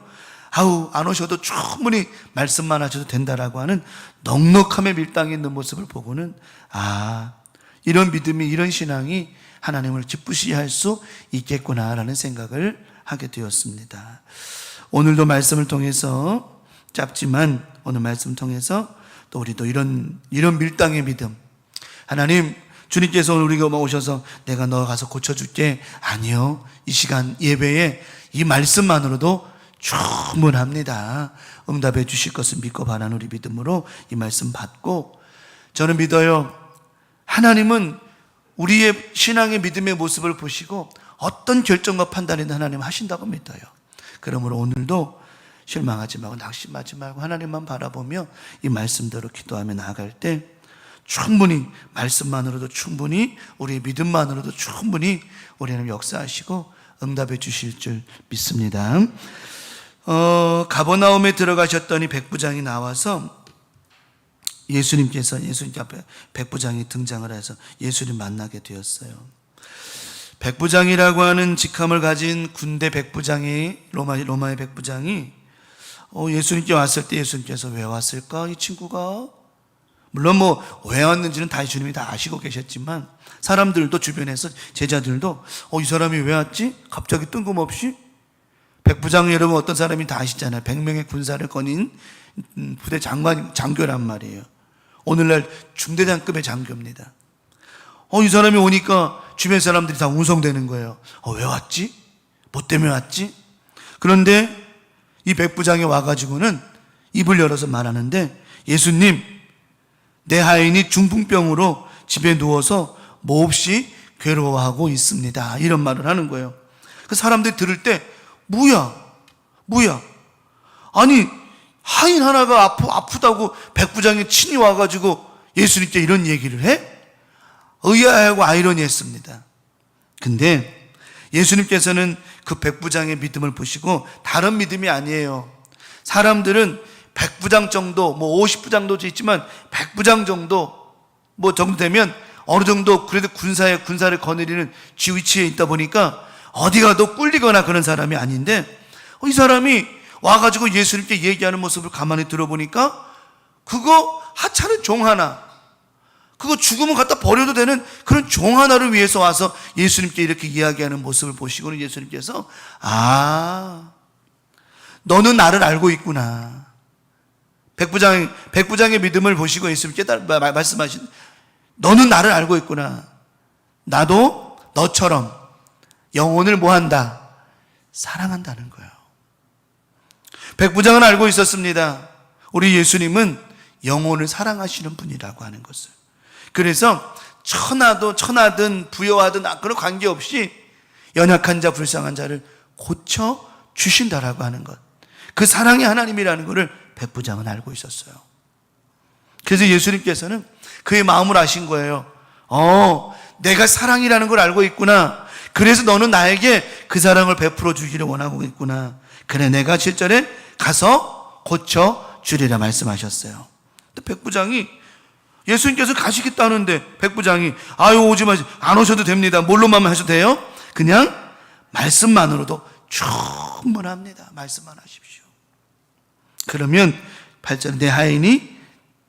안 오셔도 충분히 말씀만 하셔도 된다라고 하는 넉넉함의 밀당이 있는 모습을 보고는 이런 믿음이, 이런 신앙이 하나님을 기쁘시게 할 수 있겠구나라는 생각을 하게 되었습니다. 오늘도 말씀을 통해서 짧지만 오늘 말씀을 통해서 또 우리도 이런 밀당의 믿음, 하나님 주님께서 오늘 우리가 오셔서 내가 너 가서 고쳐줄게. 아니요, 이 시간 예배에 이 말씀만으로도 충분합니다. 응답해 주실 것을 믿고 바라는 우리 믿음으로 이 말씀 받고, 저는 믿어요. 하나님은 우리의 신앙의 믿음의 모습을 보시고 어떤 결정과 판단이든 하나님 하신다고 믿어요. 그러므로 오늘도 실망하지 말고 낙심하지 말고 하나님만 바라보며 이 말씀대로 기도하며 나아갈 때 충분히 말씀만으로도 충분히 우리의 믿음만으로도 충분히 우리 하나님 역사하시고 응답해 주실 줄 믿습니다. 가버나움에 들어가셨더니 백부장이 나와서 예수님 앞에 백부장이 등장을 해서 예수님 만나게 되었어요. 백부장이라고 하는 직함을 가진 군대 백부장이 로마의 백부장이 예수님께 왔을 때 예수님께서 왜 왔을까? 이 친구가 물론 왜 왔는지는 다 예수님이 다 아시고 계셨지만 사람들도 주변에서 제자들도 이 사람이 왜 왔지? 갑자기 뜬금없이 백부장 여러분 어떤 사람이 다 아시잖아요. 100명의 군사를 거닌 부대 장교란 말이에요. 오늘날 중대장급의 장교입니다. 이 사람이 오니까 주변 사람들이 다 웅성대는 거예요. 왜 왔지? 뭐 때문에 왔지? 그런데 이 백부장이 와가지고는 입을 열어서 말하는데 예수님, 내 하인이 중풍병으로 집에 누워서 몹시 괴로워하고 있습니다. 이런 말을 하는 거예요. 그 사람들이 들을 때 뭐야? 아니 하인 하나가 아프다고 백부장이 친히 와가지고 예수님께 이런 얘기를 해? 의아하고 아이러니했습니다. 근데 예수님께서는 그 백부장의 믿음을 보시고 다른 믿음이 아니에요. 사람들은 백부장 정도, 50부장도 있지만 백부장 정도 정도 되면 어느 정도 그래도 군사를 거느리는 위치에 있다 보니까 어디 가도 꿀리거나 그런 사람이 아닌데 이 사람이 와가지고 예수님께 얘기하는 모습을 가만히 들어보니까 그거 하찮은 종 하나, 그거 죽으면 갖다 버려도 되는 그런 종 하나를 위해서 와서 예수님께 이렇게 이야기하는 모습을 보시고는 예수님께서 너는 나를 알고 있구나. 백부장의 믿음을 보시고 예수님께 말씀하신 너는 나를 알고 있구나. 나도 너처럼 영혼을 뭐한다? 사랑한다는 거예요. 백부장은 알고 있었습니다. 우리 예수님은 영혼을 사랑하시는 분이라고 하는 것을. 그래서 천하든 부여하든 그런 관계없이 연약한 자 불쌍한 자를 고쳐 주신다라고 하는 것, 그 사랑의 하나님이라는 것을 백부장은 알고 있었어요. 그래서 예수님께서는 그의 마음을 아신 거예요. 내가 사랑이라는 걸 알고 있구나. 그래서 너는 나에게 그 사랑을 베풀어 주기를 원하고 있구나. 그래, 내가 실전에 가서 고쳐 주리라 말씀하셨어요. 백부장이 예수님께서 가시겠다는데 백부장이 오지 마세요. 안 오셔도 됩니다. 뭘로만 하셔도 돼요? 그냥 말씀만으로도 충분합니다. 말씀만 하십시오. 그러면 8절에 내 하인이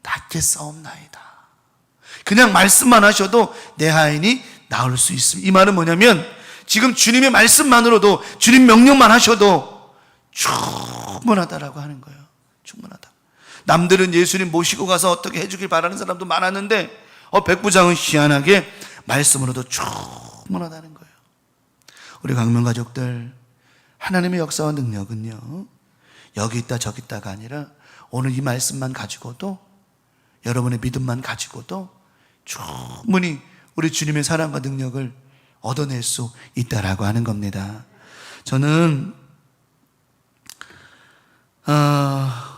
낫게 싸움나이다. 그냥 말씀만 하셔도 내 하인이 나을 수 있습니다. 이 말은 뭐냐면 지금 주님의 말씀만으로도 주님 명령만 하셔도 충분하다라고 하는 거예요. 충분하다. 남들은 예수님 모시고 가서 어떻게 해주길 바라는 사람도 많았는데 백부장은 희한하게 말씀으로도 충분하다는 거예요. 우리 광명 가족들, 하나님의 역사와 능력은요 여기 있다 저기 있다가 아니라 오늘 이 말씀만 가지고도, 여러분의 믿음만 가지고도 충분히 우리 주님의 사랑과 능력을 얻어낼 수 있다라고 하는 겁니다. 저는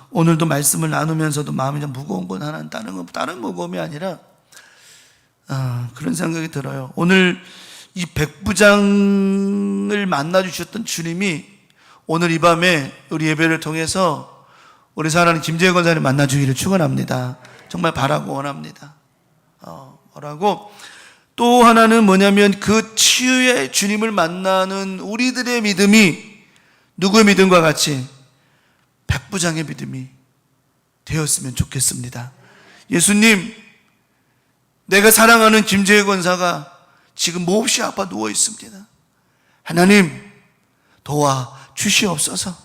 오늘도 말씀을 나누면서도 마음이 좀 무거운 건 하나, 다른 무거움이 아니라 그런 생각이 들어요. 오늘 이 백부장을 만나 주셨던 주님이 오늘 이 밤에 우리 예배를 통해서 우리 사랑하는 김재현 권사님 만나 주기를 축원합니다. 정말 바라고 원합니다. 뭐라고? 또 하나는 뭐냐면 그 치유의 주님을 만나는 우리들의 믿음이 누구의 믿음과 같이 백부장의 믿음이 되었으면 좋겠습니다. 예수님, 내가 사랑하는 김재희 권사가 지금 몹시 아파 누워 있습니다. 하나님 도와 주시옵소서.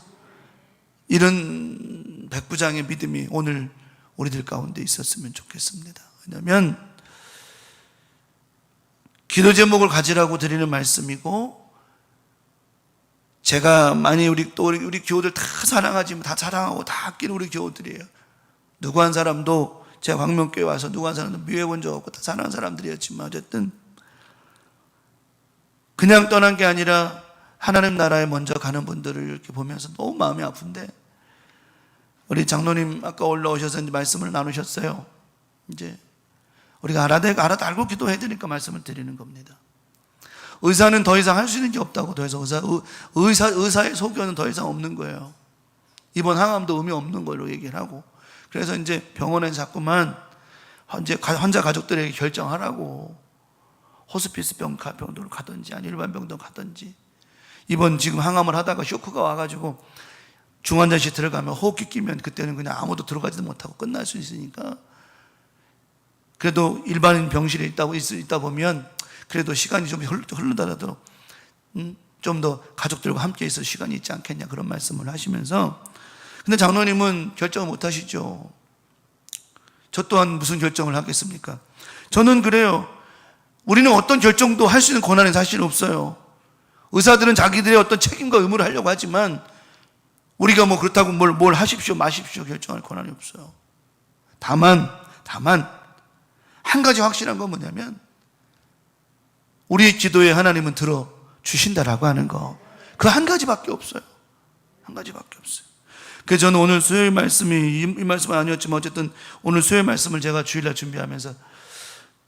이런 백부장의 믿음이 오늘 우리들 가운데 있었으면 좋겠습니다. 왜냐하면 기도 제목을 가지라고 드리는 말씀이고, 제가 많이 우리 교우들 다 사랑하지만 다 사랑하고 다 아끼는 우리 교우들이에요. 누구 한 사람도 제가 광명교회 와서 누구 한 사람도 미워해 본 적 없고 다 사랑하는 사람들이었지만 어쨌든 그냥 떠난 게 아니라 하나님 나라에 먼저 가는 분들을 이렇게 보면서 너무 마음이 아픈데, 우리 장로님 아까 올라오셔서 이제 말씀을 나누셨어요. 이제 우리가 알고 기도해야 되니까 말씀을 드리는 겁니다. 의사는 더 이상 할 수 있는 게 없다고. 더 이상 의사의 소견은 더 이상 없는 거예요. 이번 항암도 의미 없는 걸로 얘기를 하고, 그래서 이제 병원에 자꾸만 이제 환자 가족들에게 결정하라고 호스피스 병동을 가든지 아니 일반 병동 가든지. 이번 지금 항암을 하다가 쇼크가 와가지고 중환자실 들어가면 호흡기 끼면 그때는 그냥 아무도 들어가지도 못하고 끝날 수 있으니까, 그래도 일반인 병실에 있다 보면 그래도 시간이 좀 흐르더라도 좀 더 가족들과 함께 있을 시간이 있지 않겠냐, 그런 말씀을 하시면서. 근데 장로님은 결정을 못 하시죠. 저 또한 무슨 결정을 하겠습니까? 저는 그래요. 우리는 어떤 결정도 할 수 있는 권한이 사실 없어요. 의사들은 자기들의 어떤 책임과 의무를 하려고 하지만 우리가 뭐 그렇다고 뭘 하십시오 마십시오 결정할 권한이 없어요. 다만 한 가지 확실한 건 뭐냐면 우리의 기도에 하나님은 들어주신다라고 하는 거, 그 한 가지밖에 없어요. 한 가지밖에 없어요. 그래서 저는 오늘 수요일 말씀이 이 말씀은 아니었지만 어쨌든 오늘 수요일 말씀을 제가 주일날 준비하면서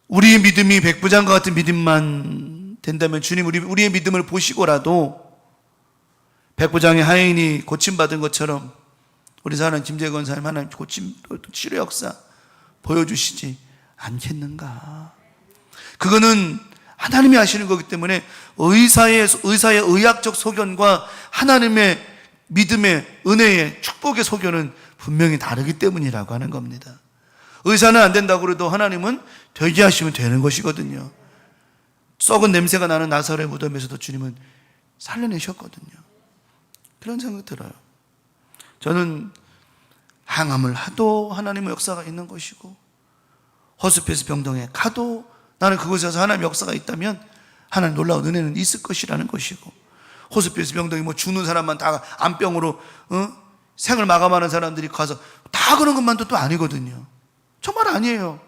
우리의 믿음이 백부장과 같은 믿음만 된다면 주님 우리의 믿음을 보시고라도 백부장의 하인이 고침받은 것처럼 우리 사랑 김재건 권사님 하나님 고침 치료 역사 보여주시지 않겠는가. 그거는 하나님이 하시는 거기 때문에 의사의 의학적 소견과 하나님의 믿음의 은혜의 축복의 소견은 분명히 다르기 때문이라고 하는 겁니다. 의사는 안 된다고 그래도 하나님은 되게 하시면 되는 것이거든요. 썩은 냄새가 나는 나사로의 무덤에서도 주님은 살려내셨거든요. 그런 생각 들어요. 저는 항암을 하도 하나님의 역사가 있는 것이고 호스피스 병동에 가도 나는 그곳에서 하나님의 역사가 있다면 하나님 놀라운 은혜는 있을 것이라는 것이고, 호스피스 병동에 뭐 죽는 사람만 다 암병으로 생을 마감하는 사람들이 가서 다 그런 것만도 또 아니거든요. 정말 아니에요.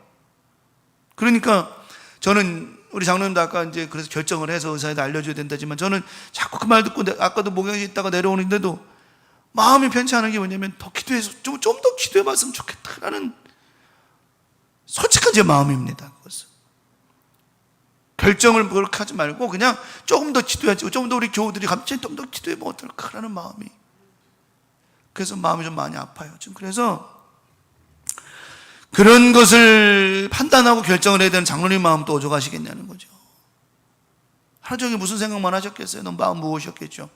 그러니까 저는 우리 장로님도 아까 이제 그래서 결정을 해서 의사에다 알려줘야 된다지만 저는 자꾸 그 말 듣고 아까도 목욕에 있다가 내려오는데도 마음이 편치 않은 게 뭐냐면 더 기도해서 좀 더 기도해봤으면 좋겠다라는 솔직한 제 마음입니다. 그것은 결정을 그렇게 하지 말고 그냥 조금 더 기도해야지, 좀 더 우리 교우들이 갑자기 좀 더 기도해보면 어떨까라는 마음이, 그래서 마음이 좀 많이 아파요 지금. 그래서 그런 것을 판단하고 결정을 해야 되는 장로님 마음도 오죽하시겠냐는 거죠. 하루 종일 무슨 생각만 하셨겠어요? 너무 마음 무거우셨겠죠.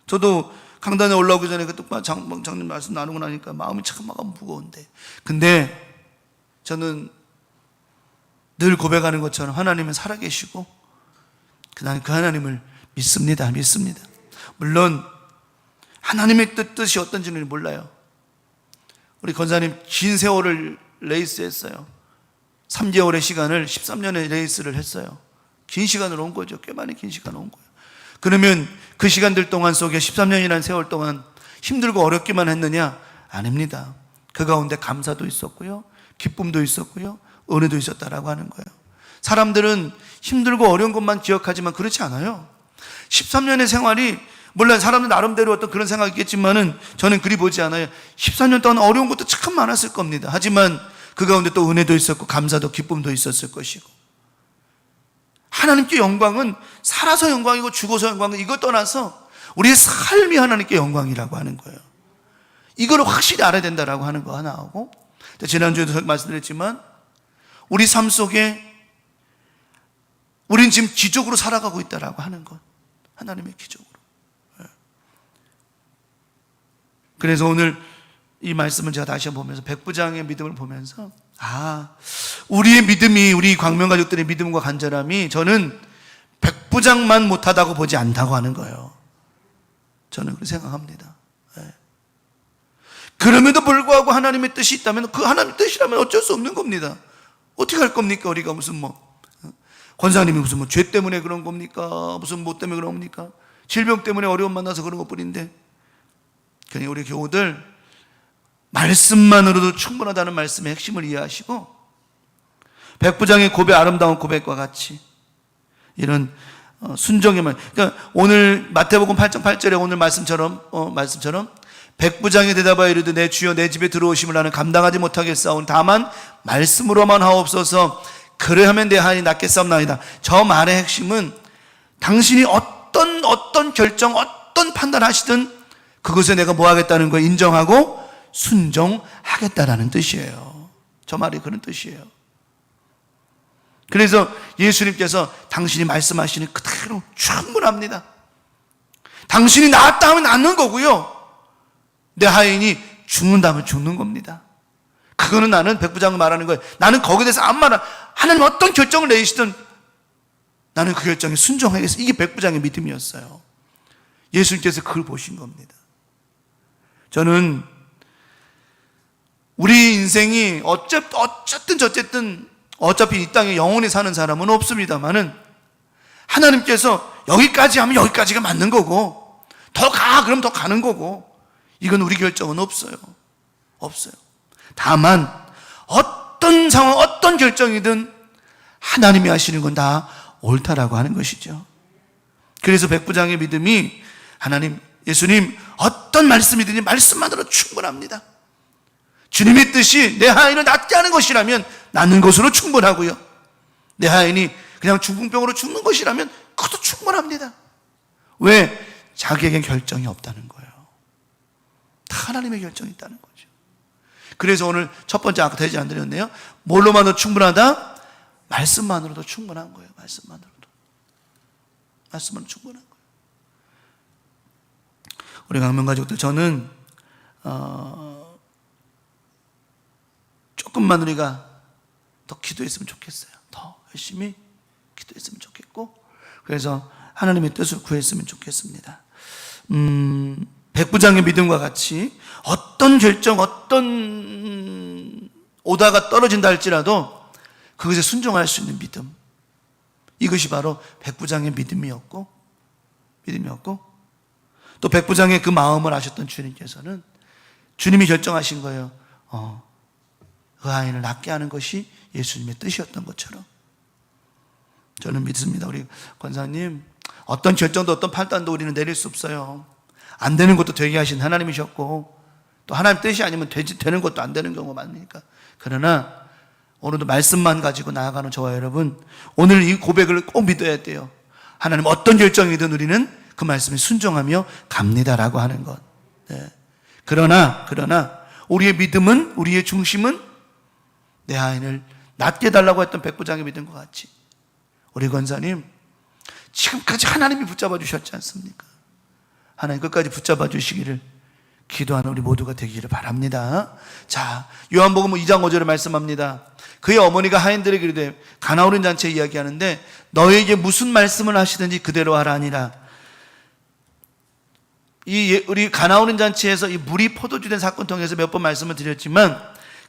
저도 강단에 올라오기 전에 그 장로님 말씀 나누고 나니까 마음이 참 무거운데, 근데 저는 늘 고백하는 것처럼 하나님은 살아계시고 나는 그 하나님을 믿습니다. 물론 하나님의 뜻이 어떤지는 몰라요. 우리 권사님 긴 세월을 레이스했어요. 3개월의 시간을 13년의 레이스를 했어요. 긴 시간을 온 거죠. 꽤 많이 긴 시간을 온 거예요. 그러면 그 시간들 동안 속에 13년이라는 세월 동안 힘들고 어렵기만 했느냐? 아닙니다. 그 가운데 감사도 있었고요, 기쁨도 있었고요, 은혜도 있었다라고 하는 거예요. 사람들은 힘들고 어려운 것만 기억하지만 그렇지 않아요. 13년의 생활이 물론 사람들 나름대로 어떤 그런 생각이 있겠지만은 저는 그리 보지 않아요. 13년 동안 어려운 것도 참 많았을 겁니다. 하지만 그 가운데 또 은혜도 있었고 감사도 기쁨도 있었을 것이고, 하나님께 영광은 살아서 영광이고 죽어서 영광은 이거 떠나서 우리의 삶이 하나님께 영광이라고 하는 거예요. 이걸 확실히 알아야 된다라고 하는 거 하나 하고, 지난주에도 말씀드렸지만 우리 삶 속에 우린 지금 기적으로 살아가고 있다라고 하는 것, 하나님의 기적으로. 그래서 오늘 이 말씀을 제가 다시 한번 보면서 백부장의 믿음을 보면서 우리의 믿음이, 우리 광명 가족들의 믿음과 간절함이 저는 백부장만 못하다고 보지 않다고 하는 거예요. 저는 그렇게 생각합니다. 그럼에도 불구하고 하나님의 뜻이 있다면, 그 하나님의 뜻이라면 어쩔 수 없는 겁니다. 어떻게 할 겁니까? 우리가 무슨 권사님이 무슨 죄 때문에 그런 겁니까? 무슨 뭐 때문에 그런 겁니까? 질병 때문에 어려움 만나서 그런 것 뿐인데, 그냥 우리 교우들 말씀만으로도 충분하다는 말씀의 핵심을 이해하시고 백부장의 고백, 아름다운 고백과 같이 이런 순종의 말, 그러니까 오늘 마태복음 8장 8절에 오늘 말씀처럼 백부장이 대답하여 이르되 내 주여 내 집에 들어오심을 나는 감당하지 못하겠사오니 다만 말씀으로만 하옵소서. 그래하면 내 하인이 낫겠사옵나이다. 저 말의 핵심은 당신이 어떤 결정, 어떤 판단하시든 그것에 내가 뭐 하겠다는 걸 인정하고 순종하겠다라는 뜻이에요. 저 말이 그런 뜻이에요. 그래서 예수님께서 당신이 말씀하시는 그대로 충분합니다. 당신이 낫다 하면 낫는 거고요. 내 하인이 죽는다면 죽는 겁니다. 그거는 나는 백부장을 말하는 거예요. 나는 거기에 대해서 아무 말, 하나님 어떤 결정을 내리시든 나는 그 결정에 순종하겠어. 이게 백부장의 믿음이었어요. 예수님께서 그걸 보신 겁니다. 저는 우리 인생이 어쨌든 어차피 이 땅에 영원히 사는 사람은 없습니다만은 하나님께서 여기까지 하면 여기까지가 맞는 거고 더 가 그럼 더 가는 거고 이건 우리 결정은 없어요. 다만 어떤 상황 어떤 결정이든 하나님이 하시는 건 다 옳다라고 하는 것이죠. 그래서 백부장의 믿음이 하나님, 예수님 어떤 말씀이든지 말씀만으로 충분합니다. 주님의 뜻이 내 하인을 낫게 하는 것이라면 낫는 것으로 충분하고요. 내 하인이 그냥 중풍병으로 죽는 것이라면 그것도 충분합니다. 왜? 자기에겐 결정이 없다는 거예요. 다 하나님의 결정이 있다는 거죠. 그래서 오늘 첫 번째 아까 대지 안 드렸네요. 뭘로만도 충분하다? 말씀만으로도 충분한 거예요. 말씀만으로 충분한 거예요. 우리 강명가족들, 저는 조금만 우리가 더 기도했으면 좋겠어요. 더 열심히 기도했으면 좋겠고, 그래서 하나님의 뜻을 구했으면 좋겠습니다. 백부장의 믿음과 같이 어떤 결정, 어떤 오다가 떨어진다 할지라도 그것에 순종할 수 있는 믿음, 이것이 바로 백부장의 믿음이었고 또 백부장의 그 마음을 아셨던 주님께서는 주님이 결정하신 거예요. 그 아이를 낫게 하는 것이 예수님의 뜻이었던 것처럼 저는 믿습니다. 우리 권사님, 어떤 결정도 어떤 판단도 우리는 내릴 수 없어요. 안 되는 것도 되게 하신 하나님이셨고 또 하나님 뜻이 아니면 되는 것도 안 되는 경우가 많으니까. 그러나 오늘도 말씀만 가지고 나아가는 저와 여러분, 오늘 이 고백을 꼭 믿어야 돼요. 하나님 어떤 결정이든 우리는 그 말씀에 순종하며 갑니다라고 하는 것. 네. 그러나 우리의 믿음은, 우리의 중심은 내 하인을 낫게 해달라고 했던 백부장의 믿음과 같이 우리 권사님 지금까지 하나님이 붙잡아 주셨지 않습니까? 하나님 끝까지 붙잡아 주시기를 기도하는 우리 모두가 되기를 바랍니다. 자, 요한복음 2장 5절에 말씀합니다. 그의 어머니가 하인들에게 이르되, 가나 어린 잔치 이야기하는데 너에게 무슨 말씀을 하시든지 그대로 하라 하니라. 우리 가나 어린 잔치에서 이 물이 포도주 된 사건 통해서 몇 번 말씀을 드렸지만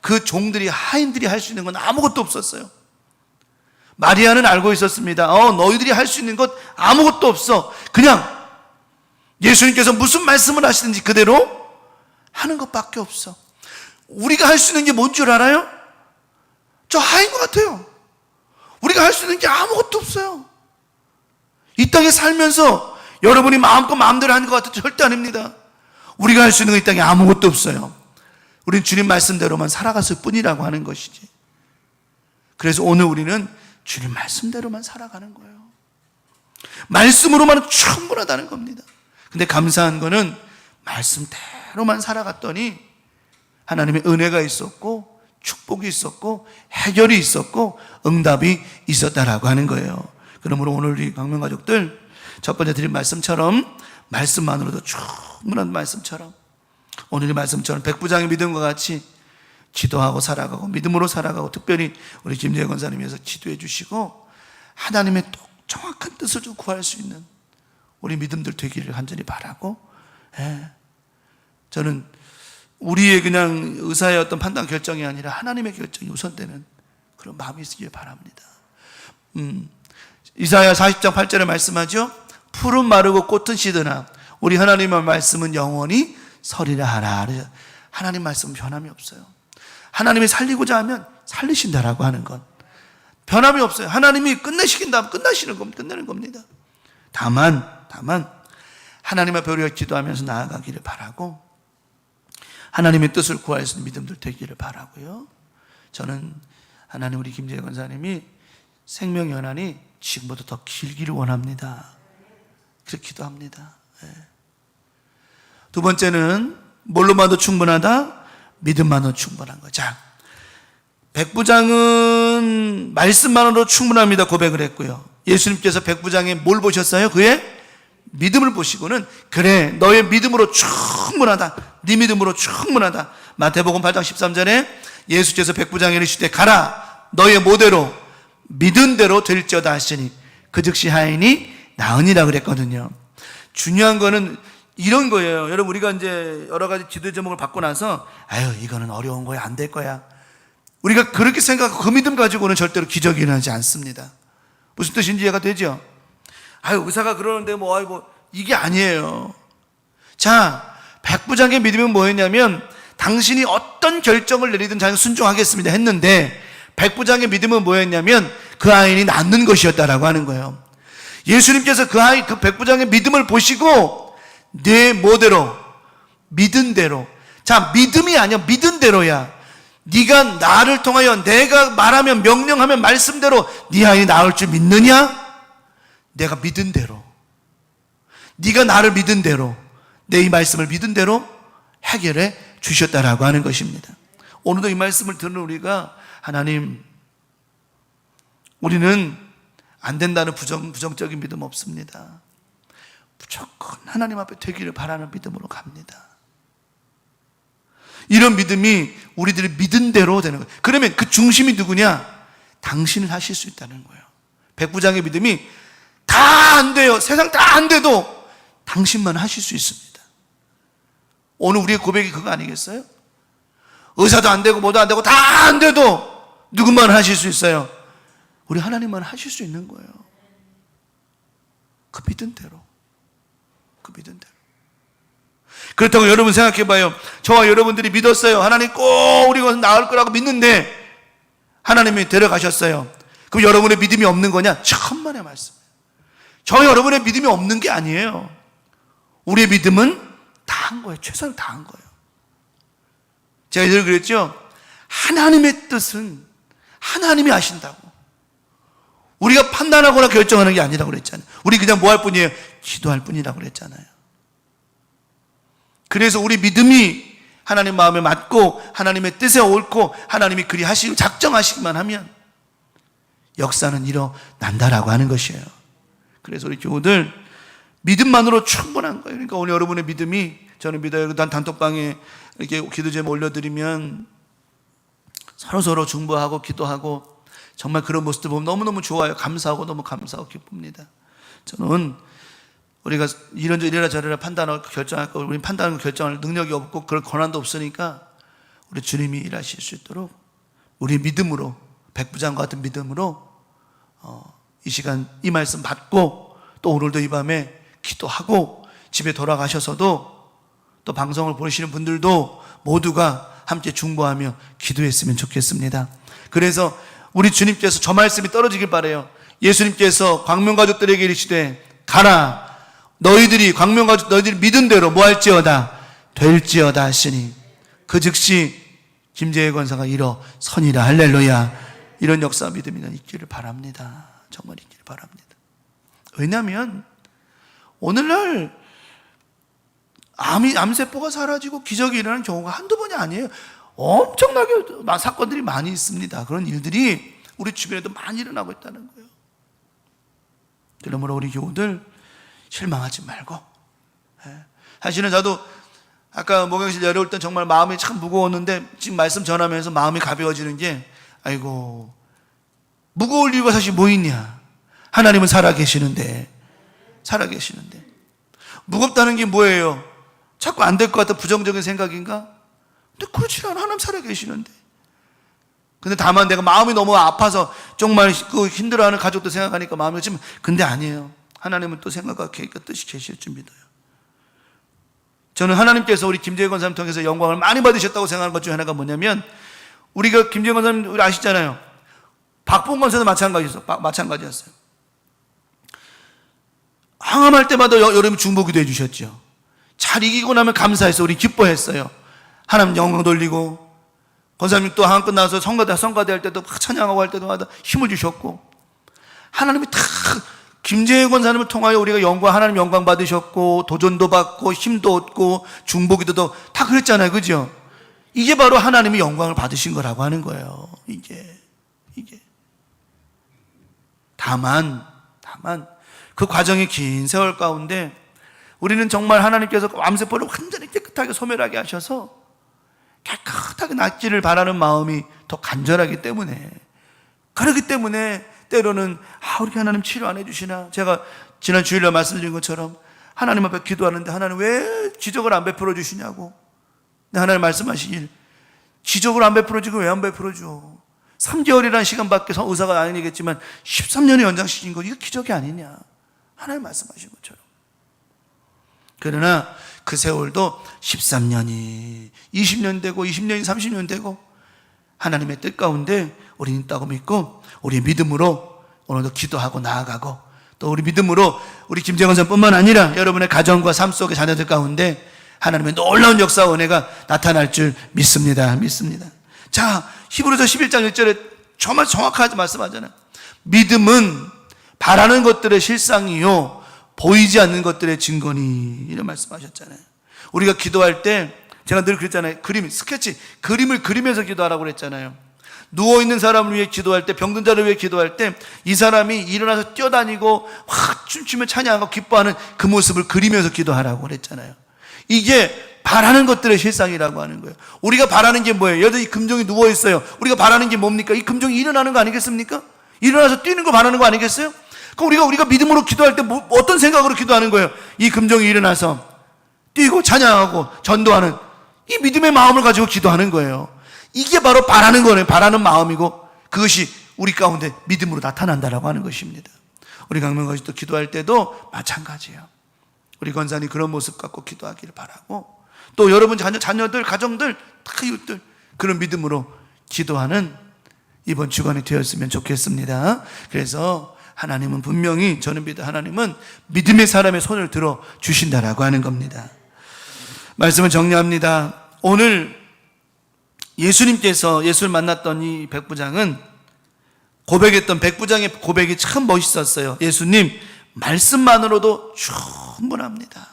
그 종들이, 하인들이 할 수 있는 건 아무것도 없었어요. 마리아는 알고 있었습니다. 너희들이 할 수 있는 것 아무것도 없어. 그냥 예수님께서 무슨 말씀을 하시든지 그대로 하는 것밖에 없어. 우리가 할 수 있는 게 뭔 줄 알아요? 저 하인 것 같아요. 우리가 할 수 있는 게 아무것도 없어요. 이 땅에 살면서 여러분이 마음껏 마음대로 하는 것 같아도 절대 아닙니다. 우리가 할 수 있는 거 이 땅에 아무것도 없어요. 우린 주님 말씀대로만 살아갔을 뿐이라고 하는 것이지. 그래서 오늘 우리는 주님 말씀대로만 살아가는 거예요. 말씀으로만 충분하다는 겁니다. 근데 감사한 거는 말씀대로만 살아갔더니 하나님의 은혜가 있었고 축복이 있었고 해결이 있었고 응답이 있었다라고 하는 거예요. 그러므로 오늘 우리 강명가족들, 첫 번째 드린 말씀처럼 말씀만으로도 충분한 말씀처럼, 오늘 이 말씀처럼 백부장의 믿음과 같이 기도하고 살아가고 믿음으로 살아가고, 특별히 우리 김재현 권사님께서 기도해 주시고 하나님의 정확한 뜻을 좀 구할 수 있는 우리 믿음들 되기를 간절히 바라고, 저는 우리의 그냥 의사의 어떤 판단 결정이 아니라 하나님의 결정이 우선되는 그런 마음이 있기를 바랍니다. 이사야 40장 8절에 말씀하죠. 풀은 마르고 꽃은 시드나 우리 하나님의 말씀은 영원히 서리라 하라. 하나님 말씀은 변함이 없어요. 하나님이 살리고자 하면 살리신다라고 하는 건 변함이 없어요. 하나님이 끝내시킨다면 끝내는 겁니다. 다만 하나님 앞에 우리가 기도하면서 나아가기를 바라고 하나님의 뜻을 구할 수 있는 믿음들 되기를 바라고요. 저는 하나님 우리 김재희 권사님이 생명 연한이 지금보다 더 길기를 원합니다. 그렇게 기도합니다. 두 번째는 뭘로만도 충분하다? 믿음만으로 충분한 거. 자, 백부장은 말씀만으로 충분합니다 고백을 했고요. 예수님께서 백부장의 뭘 보셨어요? 그의 믿음을 보시고는 그래 너의 믿음으로 충분하다. 네 믿음으로 충분하다. 마태복음 8장 13절에 예수께서 백부장에게 이르시되 가라 너의 모대로 믿은 대로 될지어다 하시니 그 즉시 하인이 나으니라 그랬거든요. 중요한 거는 이런 거예요. 여러분 우리가 이제 여러 가지 기도 제목을 받고 나서 아유 이거는 어려운 거야 안 될 거야 우리가 그렇게 생각하고 그 믿음 가지고는 절대로 기적이 일어나지 않습니다. 무슨 뜻인지 이해가 되죠? 아유 의사가 그러는데 뭐 아이고 이게 아니에요. 자 백부장의 믿음은 뭐였냐면 당신이 어떤 결정을 내리든 자기는 순종하겠습니다 했는데 백부장의 믿음은 뭐였냐면 그 아이는 낫는 것이었다라고 하는 거예요. 예수님께서 그 백부장의 믿음을 보시고 내 모대로 믿은 대로 자 믿음이 아니야 믿은 대로야. 네가 나를 통하여 내가 말하면 명령하면 말씀대로 네 아이 나을 줄 믿느냐? 내가 믿은 대로 네가 나를 믿은 대로 내 이 말씀을 믿은 대로 해결해 주셨다라고 하는 것입니다. 오늘도 이 말씀을 듣는 우리가 하나님 우리는 안 된다는 부정적인 믿음 없습니다. 무조건 하나님 앞에 되기를 바라는 믿음으로 갑니다. 이런 믿음이 우리들이 믿은 대로 되는 거예요. 그러면 그 중심이 누구냐? 당신을 하실 수 있다는 거예요. 백부장의 믿음이 다 안 돼요. 세상 다 안 돼도 당신만 하실 수 있습니다. 오늘 우리의 고백이 그거 아니겠어요? 의사도 안 되고 뭐도 안 되고 다 안 돼도 누구만 하실 수 있어요? 우리 하나님만 하실 수 있는 거예요. 그 믿은 대로. 그 믿은 대로. 그렇다고 여러분 생각해 봐요. 저와 여러분들이 믿었어요. 하나님 꼭 우리 것은 나을 거라고 믿는데 하나님이 데려가셨어요. 그럼 여러분의 믿음이 없는 거냐? 천만의 말씀. 저 여러분의 믿음이 없는 게 아니에요. 우리의 믿음은 다 한 거예요. 최선을 다한 거예요. 제가 늘 그랬죠. 하나님의 뜻은 하나님이 아신다고. 우리가 판단하거나 결정하는 게 아니라고 그랬잖아요. 우리 그냥 뭐 할 뿐이에요? 기도할 뿐이라고 그랬잖아요. 그래서 우리 믿음이 하나님 마음에 맞고 하나님의 뜻에 옳고 하나님이 그리 하시고 작정하시기만 하면 역사는 일어난다라고 하는 것이에요. 그래서 우리 교우들 믿음만으로 충분한 거예요. 그러니까 오늘 여러분의 믿음이 저는 믿어요. 단톡방에 이렇게 기도 제목 올려드리면 서로 중보하고 기도하고 정말 그런 모습들 보면 너무너무 좋아요. 감사하고 너무 감사하고 기쁩니다. 저는 우리가 이래라 저래라 판단하고 결정할 거 우리는 판단하고 결정할 능력이 없고 그럴 권한도 없으니까 우리 주님이 일하실 수 있도록 우리 믿음으로 백부장과 같은 믿음으로 이 시간 이 말씀 받고 또 오늘도 이 밤에 기도하고 집에 돌아가셔서도 또 방송을 보시는 분들도 모두가 함께 중보하며 기도했으면 좋겠습니다. 그래서 우리 주님께서 저 말씀이 떨어지길 바라요. 예수님께서 광명가족들에게 이르시되 가라 너희들이 광명가족 너희들이 믿은 대로 뭐 할지어다 될지어다 하시니 그 즉시 김재희 권사가 일어서니라. 할렐루야. 이런 역사 믿음이 있기를 바랍니다. 정말 있기를 바랍니다. 왜냐하면 오늘날 암세포가 사라지고 기적이 일어나는 경우가 한두 번이 아니에요. 엄청나게 사건들이 많이 있습니다. 그런 일들이 우리 주변에도 많이 일어나고 있다는 거예요. 그러므로 우리 교우들 실망하지 말고. 사실은 저도 아까 목욕실 내려올 땐 정말 마음이 참 무거웠는데 지금 말씀 전하면서 마음이 가벼워지는 게 아이고 무거울 이유가 사실 뭐 있냐. 하나님은 살아계시는데 무겁다는 게 뭐예요? 자꾸 안 될 것 같은 부정적인 생각인가? 근데 그렇지 않아. 하나님 살아계시는데. 근데 다만 내가 마음이 너무 아파서 정말 그 힘들어하는 가족도 생각하니까 마음이 그렇지만 근데 아니에요. 하나님은 또 생각과 계획과 뜻이 계실 줄 믿어요. 저는 하나님께서 우리 김재희 권사님 통해서 영광을 많이 받으셨다고 생각하는 것 중에 하나가 뭐냐면 우리가 김재희 권사님 우리 아시잖아요. 박봉 권사도 마찬가지였어요. 항암할 때마다 여러분 중보기도 해주셨죠. 잘 이기고 나면 감사해서 우리 기뻐했어요. 하나님 영광 돌리고 권사님 또 한껏 나와서 성가대 할 때도 막 찬양하고 할 때마다 힘을 주셨고, 하나님이 다 김재현 권사님을 통하여 우리가 하나님 영광 받으셨고, 도전도 받고, 힘도 얻고, 중보기도도 다 그랬잖아요. 그죠? 이게 바로 하나님이 영광을 받으신 거라고 하는 거예요. 이게. 다만, 그 과정의 긴 세월 가운데 우리는 정말 하나님께서 암세포를 완전히 깨끗하게 소멸하게 하셔서 깨끗하게 낫기를 바라는 마음이 더 간절하기 때문에, 그렇기 때문에 때로는 우리 하나님 치료 안 해주시나, 제가 지난 주일날 말씀드린 것처럼 하나님 앞에 기도하는데 하나님 왜 기적을 안 베풀어 주시냐고. 근데 하나님 말씀하시길, 기적을 안 베풀어 주고 왜 안 베풀어 줘? 3개월이라는 시간밖에 의사가 아니겠지만 13년을 연장시킨 거, 이거 기적이 아니냐, 하나님 말씀하신 것처럼. 그러나 그 세월도 13년이 20년 되고 20년이 30년 되고 하나님의 뜻 가운데 우리는 있다고 믿고, 우리의 믿음으로 오늘도 기도하고 나아가고, 또 우리 믿음으로 우리 김재건 선뿐만 아니라 여러분의 가정과 삶 속의 자녀들 가운데 하나님의 놀라운 역사와 은혜가 나타날 줄 믿습니다. 자, 히브리서 11장 1절에 정말 정확하게 말씀하잖아요. 믿음은 바라는 것들의 실상이요 보이지 않는 것들의 증거니, 이런 말씀하셨잖아요. 우리가 기도할 때 제가 늘 그랬잖아요. 그림을 그리면서 기도하라고 그랬잖아요. 누워있는 사람을 위해 기도할 때, 병든 자를 위해 기도할 때 이 사람이 일어나서 뛰어다니고 확 춤추며 찬양하고 기뻐하는 그 모습을 그리면서 기도하라고 그랬잖아요. 이게 바라는 것들의 실상이라고 하는 거예요. 우리가 바라는 게 뭐예요? 여기 이 금종이 누워있어요. 우리가 바라는 게 뭡니까? 이 금종이 일어나는 거 아니겠습니까? 일어나서 뛰는 거 바라는 거 아니겠어요? 그럼 우리가 믿음으로 기도할 때 어떤 생각으로 기도하는 거예요? 이 금종이 일어나서 뛰고 찬양하고 전도하는 이 믿음의 마음을 가지고 기도하는 거예요. 이게 바로 바라는 거예요. 바라는 마음이고, 그것이 우리 가운데 믿음으로 나타난다라고 하는 것입니다. 우리 강명가지도 기도할 때도 마찬가지예요. 우리 권사님 그런 모습 갖고 기도하기를 바라고, 또 여러분 자녀들, 가정들, 이웃들 그런 믿음으로 기도하는 이번 주간이 되었으면 좋겠습니다. 그래서 하나님은 분명히, 저는 믿어, 하나님은 믿음의 사람의 손을 들어 주신다라고 하는 겁니다. 말씀을 정리합니다. 오늘 예수를 만났던 이 백부장은 고백했던 백부장의 고백이 참 멋있었어요. 예수님, 말씀만으로도 충분합니다.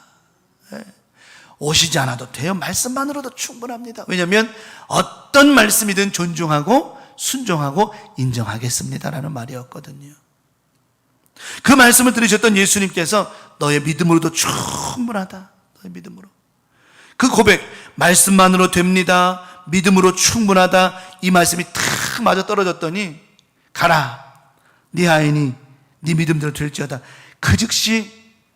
오시지 않아도 돼요. 말씀만으로도 충분합니다. 왜냐하면 어떤 말씀이든 존중하고 순종하고 인정하겠습니다라는 말이었거든요. 그 말씀을 들으셨던 예수님께서 너의 믿음으로도 충분하다. 너의 믿음으로. 그 고백, 말씀만으로 됩니다. 믿음으로 충분하다. 이 말씀이 탁 맞아 떨어졌더니, 가라, 네 아인이 네 믿음대로 될지어다. 그 즉시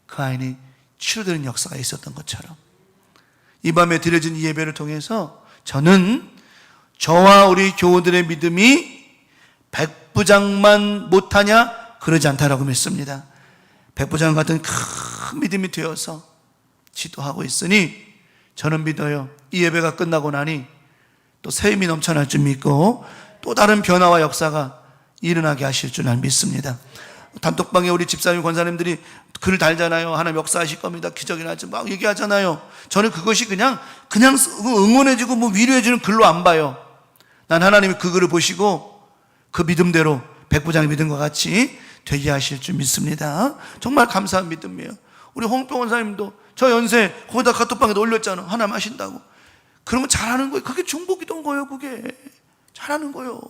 그 아인이 치료되는 역사가 있었던 것처럼, 이 밤에 드려진 이 예배를 통해서 저는 저와 우리 교우들의 믿음이 백부장만 못하냐? 그러지 않다라고 믿습니다. 백부장 같은 큰 믿음이 되어서 지도하고 있으니 저는 믿어요. 이 예배가 끝나고 나니 또 새 힘이 넘쳐날 줄 믿고 또 다른 변화와 역사가 일어나게 하실 줄 난 믿습니다. 단톡방에 우리 집사님, 권사님들이 글을 달잖아요. 하나님 역사하실 겁니다. 기적이 나지 막 얘기하잖아요. 저는 그것이 그냥 응원해주고 위로해주는 글로 안 봐요. 난 하나님이 그 글을 보시고 그 믿음대로 백부장의 믿음과 같이 되게 하실 줄 믿습니다. 정말 감사한 믿음이에요. 우리 홍병 원사님도 저 연세 거기다 카톡방에도 올렸잖아. 하나님 하신다고. 그러면 잘하는 거예요. 그게 중보기도인 거예요. 그게 잘하는 거예요.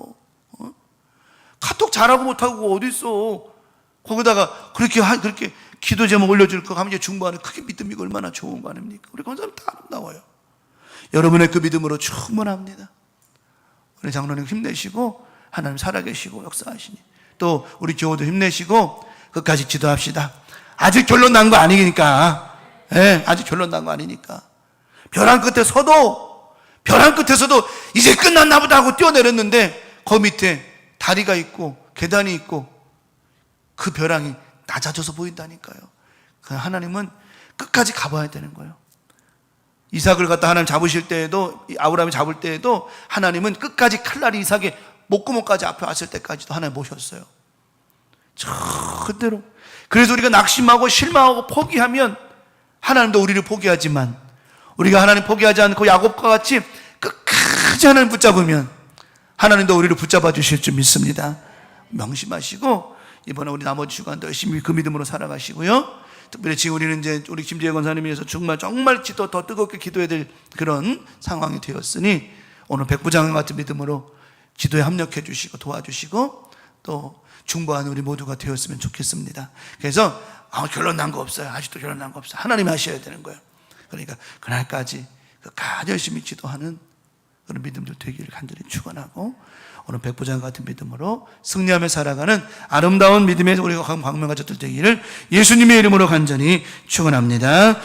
카톡 잘하고 못하고 어디 있어. 거기다가 그렇게 기도 제목 올려줄 거 하면 이제 중보하는, 그게 믿음이 얼마나 좋은 거 아닙니까? 우리 권사님 다 아름다워요. 여러분의 그 믿음으로 충분합니다. 우리 장로님 힘내시고 하나님 살아계시고 역사하시니, 또 우리 교우도 힘내시고 끝까지 기도합시다. 아직 결론 난 거 아니니까. 아직 결론 난 거 아니니까. 벼랑 끝에서도 이제 끝났나 보다 하고 뛰어내렸는데 그 밑에 다리가 있고 계단이 있고 그 벼랑이 낮아져서 보인다니까요. 하나님은 끝까지 가봐야 되는 거예요. 이삭을 갖다 하나님 잡으실 때에도, 아브라함이 잡을 때에도 하나님은 끝까지 칼날이 이삭의 목구멍까지 앞에 왔을 때까지도 하나님 모셨어요. 그대로. 그래서 우리가 낙심하고 실망하고 포기하면 하나님도 우리를 포기하지만, 우리가 하나님 포기하지 않고 야곱과 같이 끝까지 하나님 붙잡으면 하나님도 우리를 붙잡아 주실 줄 믿습니다. 명심하시고 이번에 우리 나머지 주간도 열심히 그 믿음으로 살아가시고요. 특별히 지금 우리는 이제 우리 김재현 권사님에 의해서 정말 더 뜨겁게 기도해야 될 그런 상황이 되었으니 오늘 백부장 같은 믿음으로 기도에 합력해 주시고 도와주시고 또 중보하는 우리 모두가 되었으면 좋겠습니다. 그래서 결론 난 거 없어요. 아직도 결론 난 거 없어요. 하나님이 하셔야 되는 거예요. 그러니까 그날까지 끝까지 열심히 기도하는 그런 믿음들 되기를 간절히 축원하고 오늘 백부장 같은 믿음으로 승리하며 살아가는 아름다운 믿음의 우리가 광명 가족들 되기를 예수님의 이름으로 간절히 축원합니다.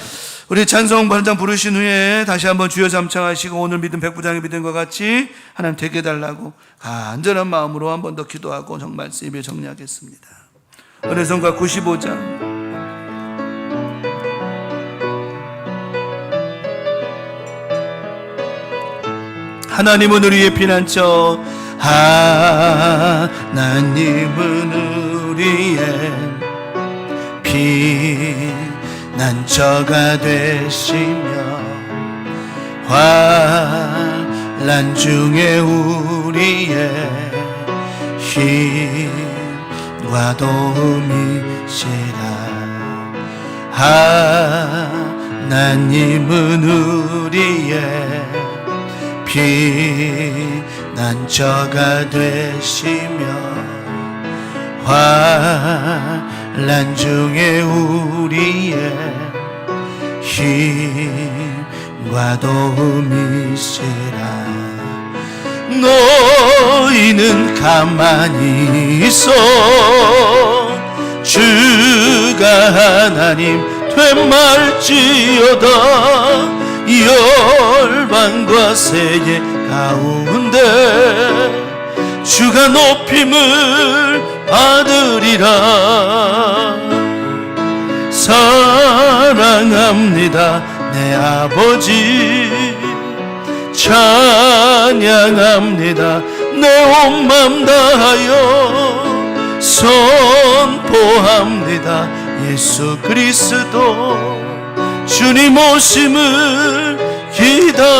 우리 찬송 반장 부르신 후에 다시 한번 주여 잠창하시고 오늘 믿음 백부장의 믿음과 같이 하나님 되게 해달라고 간절한 마음으로 한 번 더 기도하고 정말 예배 정리하겠습니다. 은혜성가 95장 하나님은 우리의 피난처 하나님은 우리의 피난처가 되시며 환난 중에 우리의 힘과 도움이시라 하나님은 우리의 피난처가 되시며 환난 중에 우리의 힘과 도움이시라 너희는 가만히 있어 주가 하나님 되말지어다 열방과 세계 가운데 주가 높임을 받으리라 사랑합니다 내 아버지 찬양합니다 내 온 맘 다하여 선포합니다 예수 그리스도 주님 오심을 기다려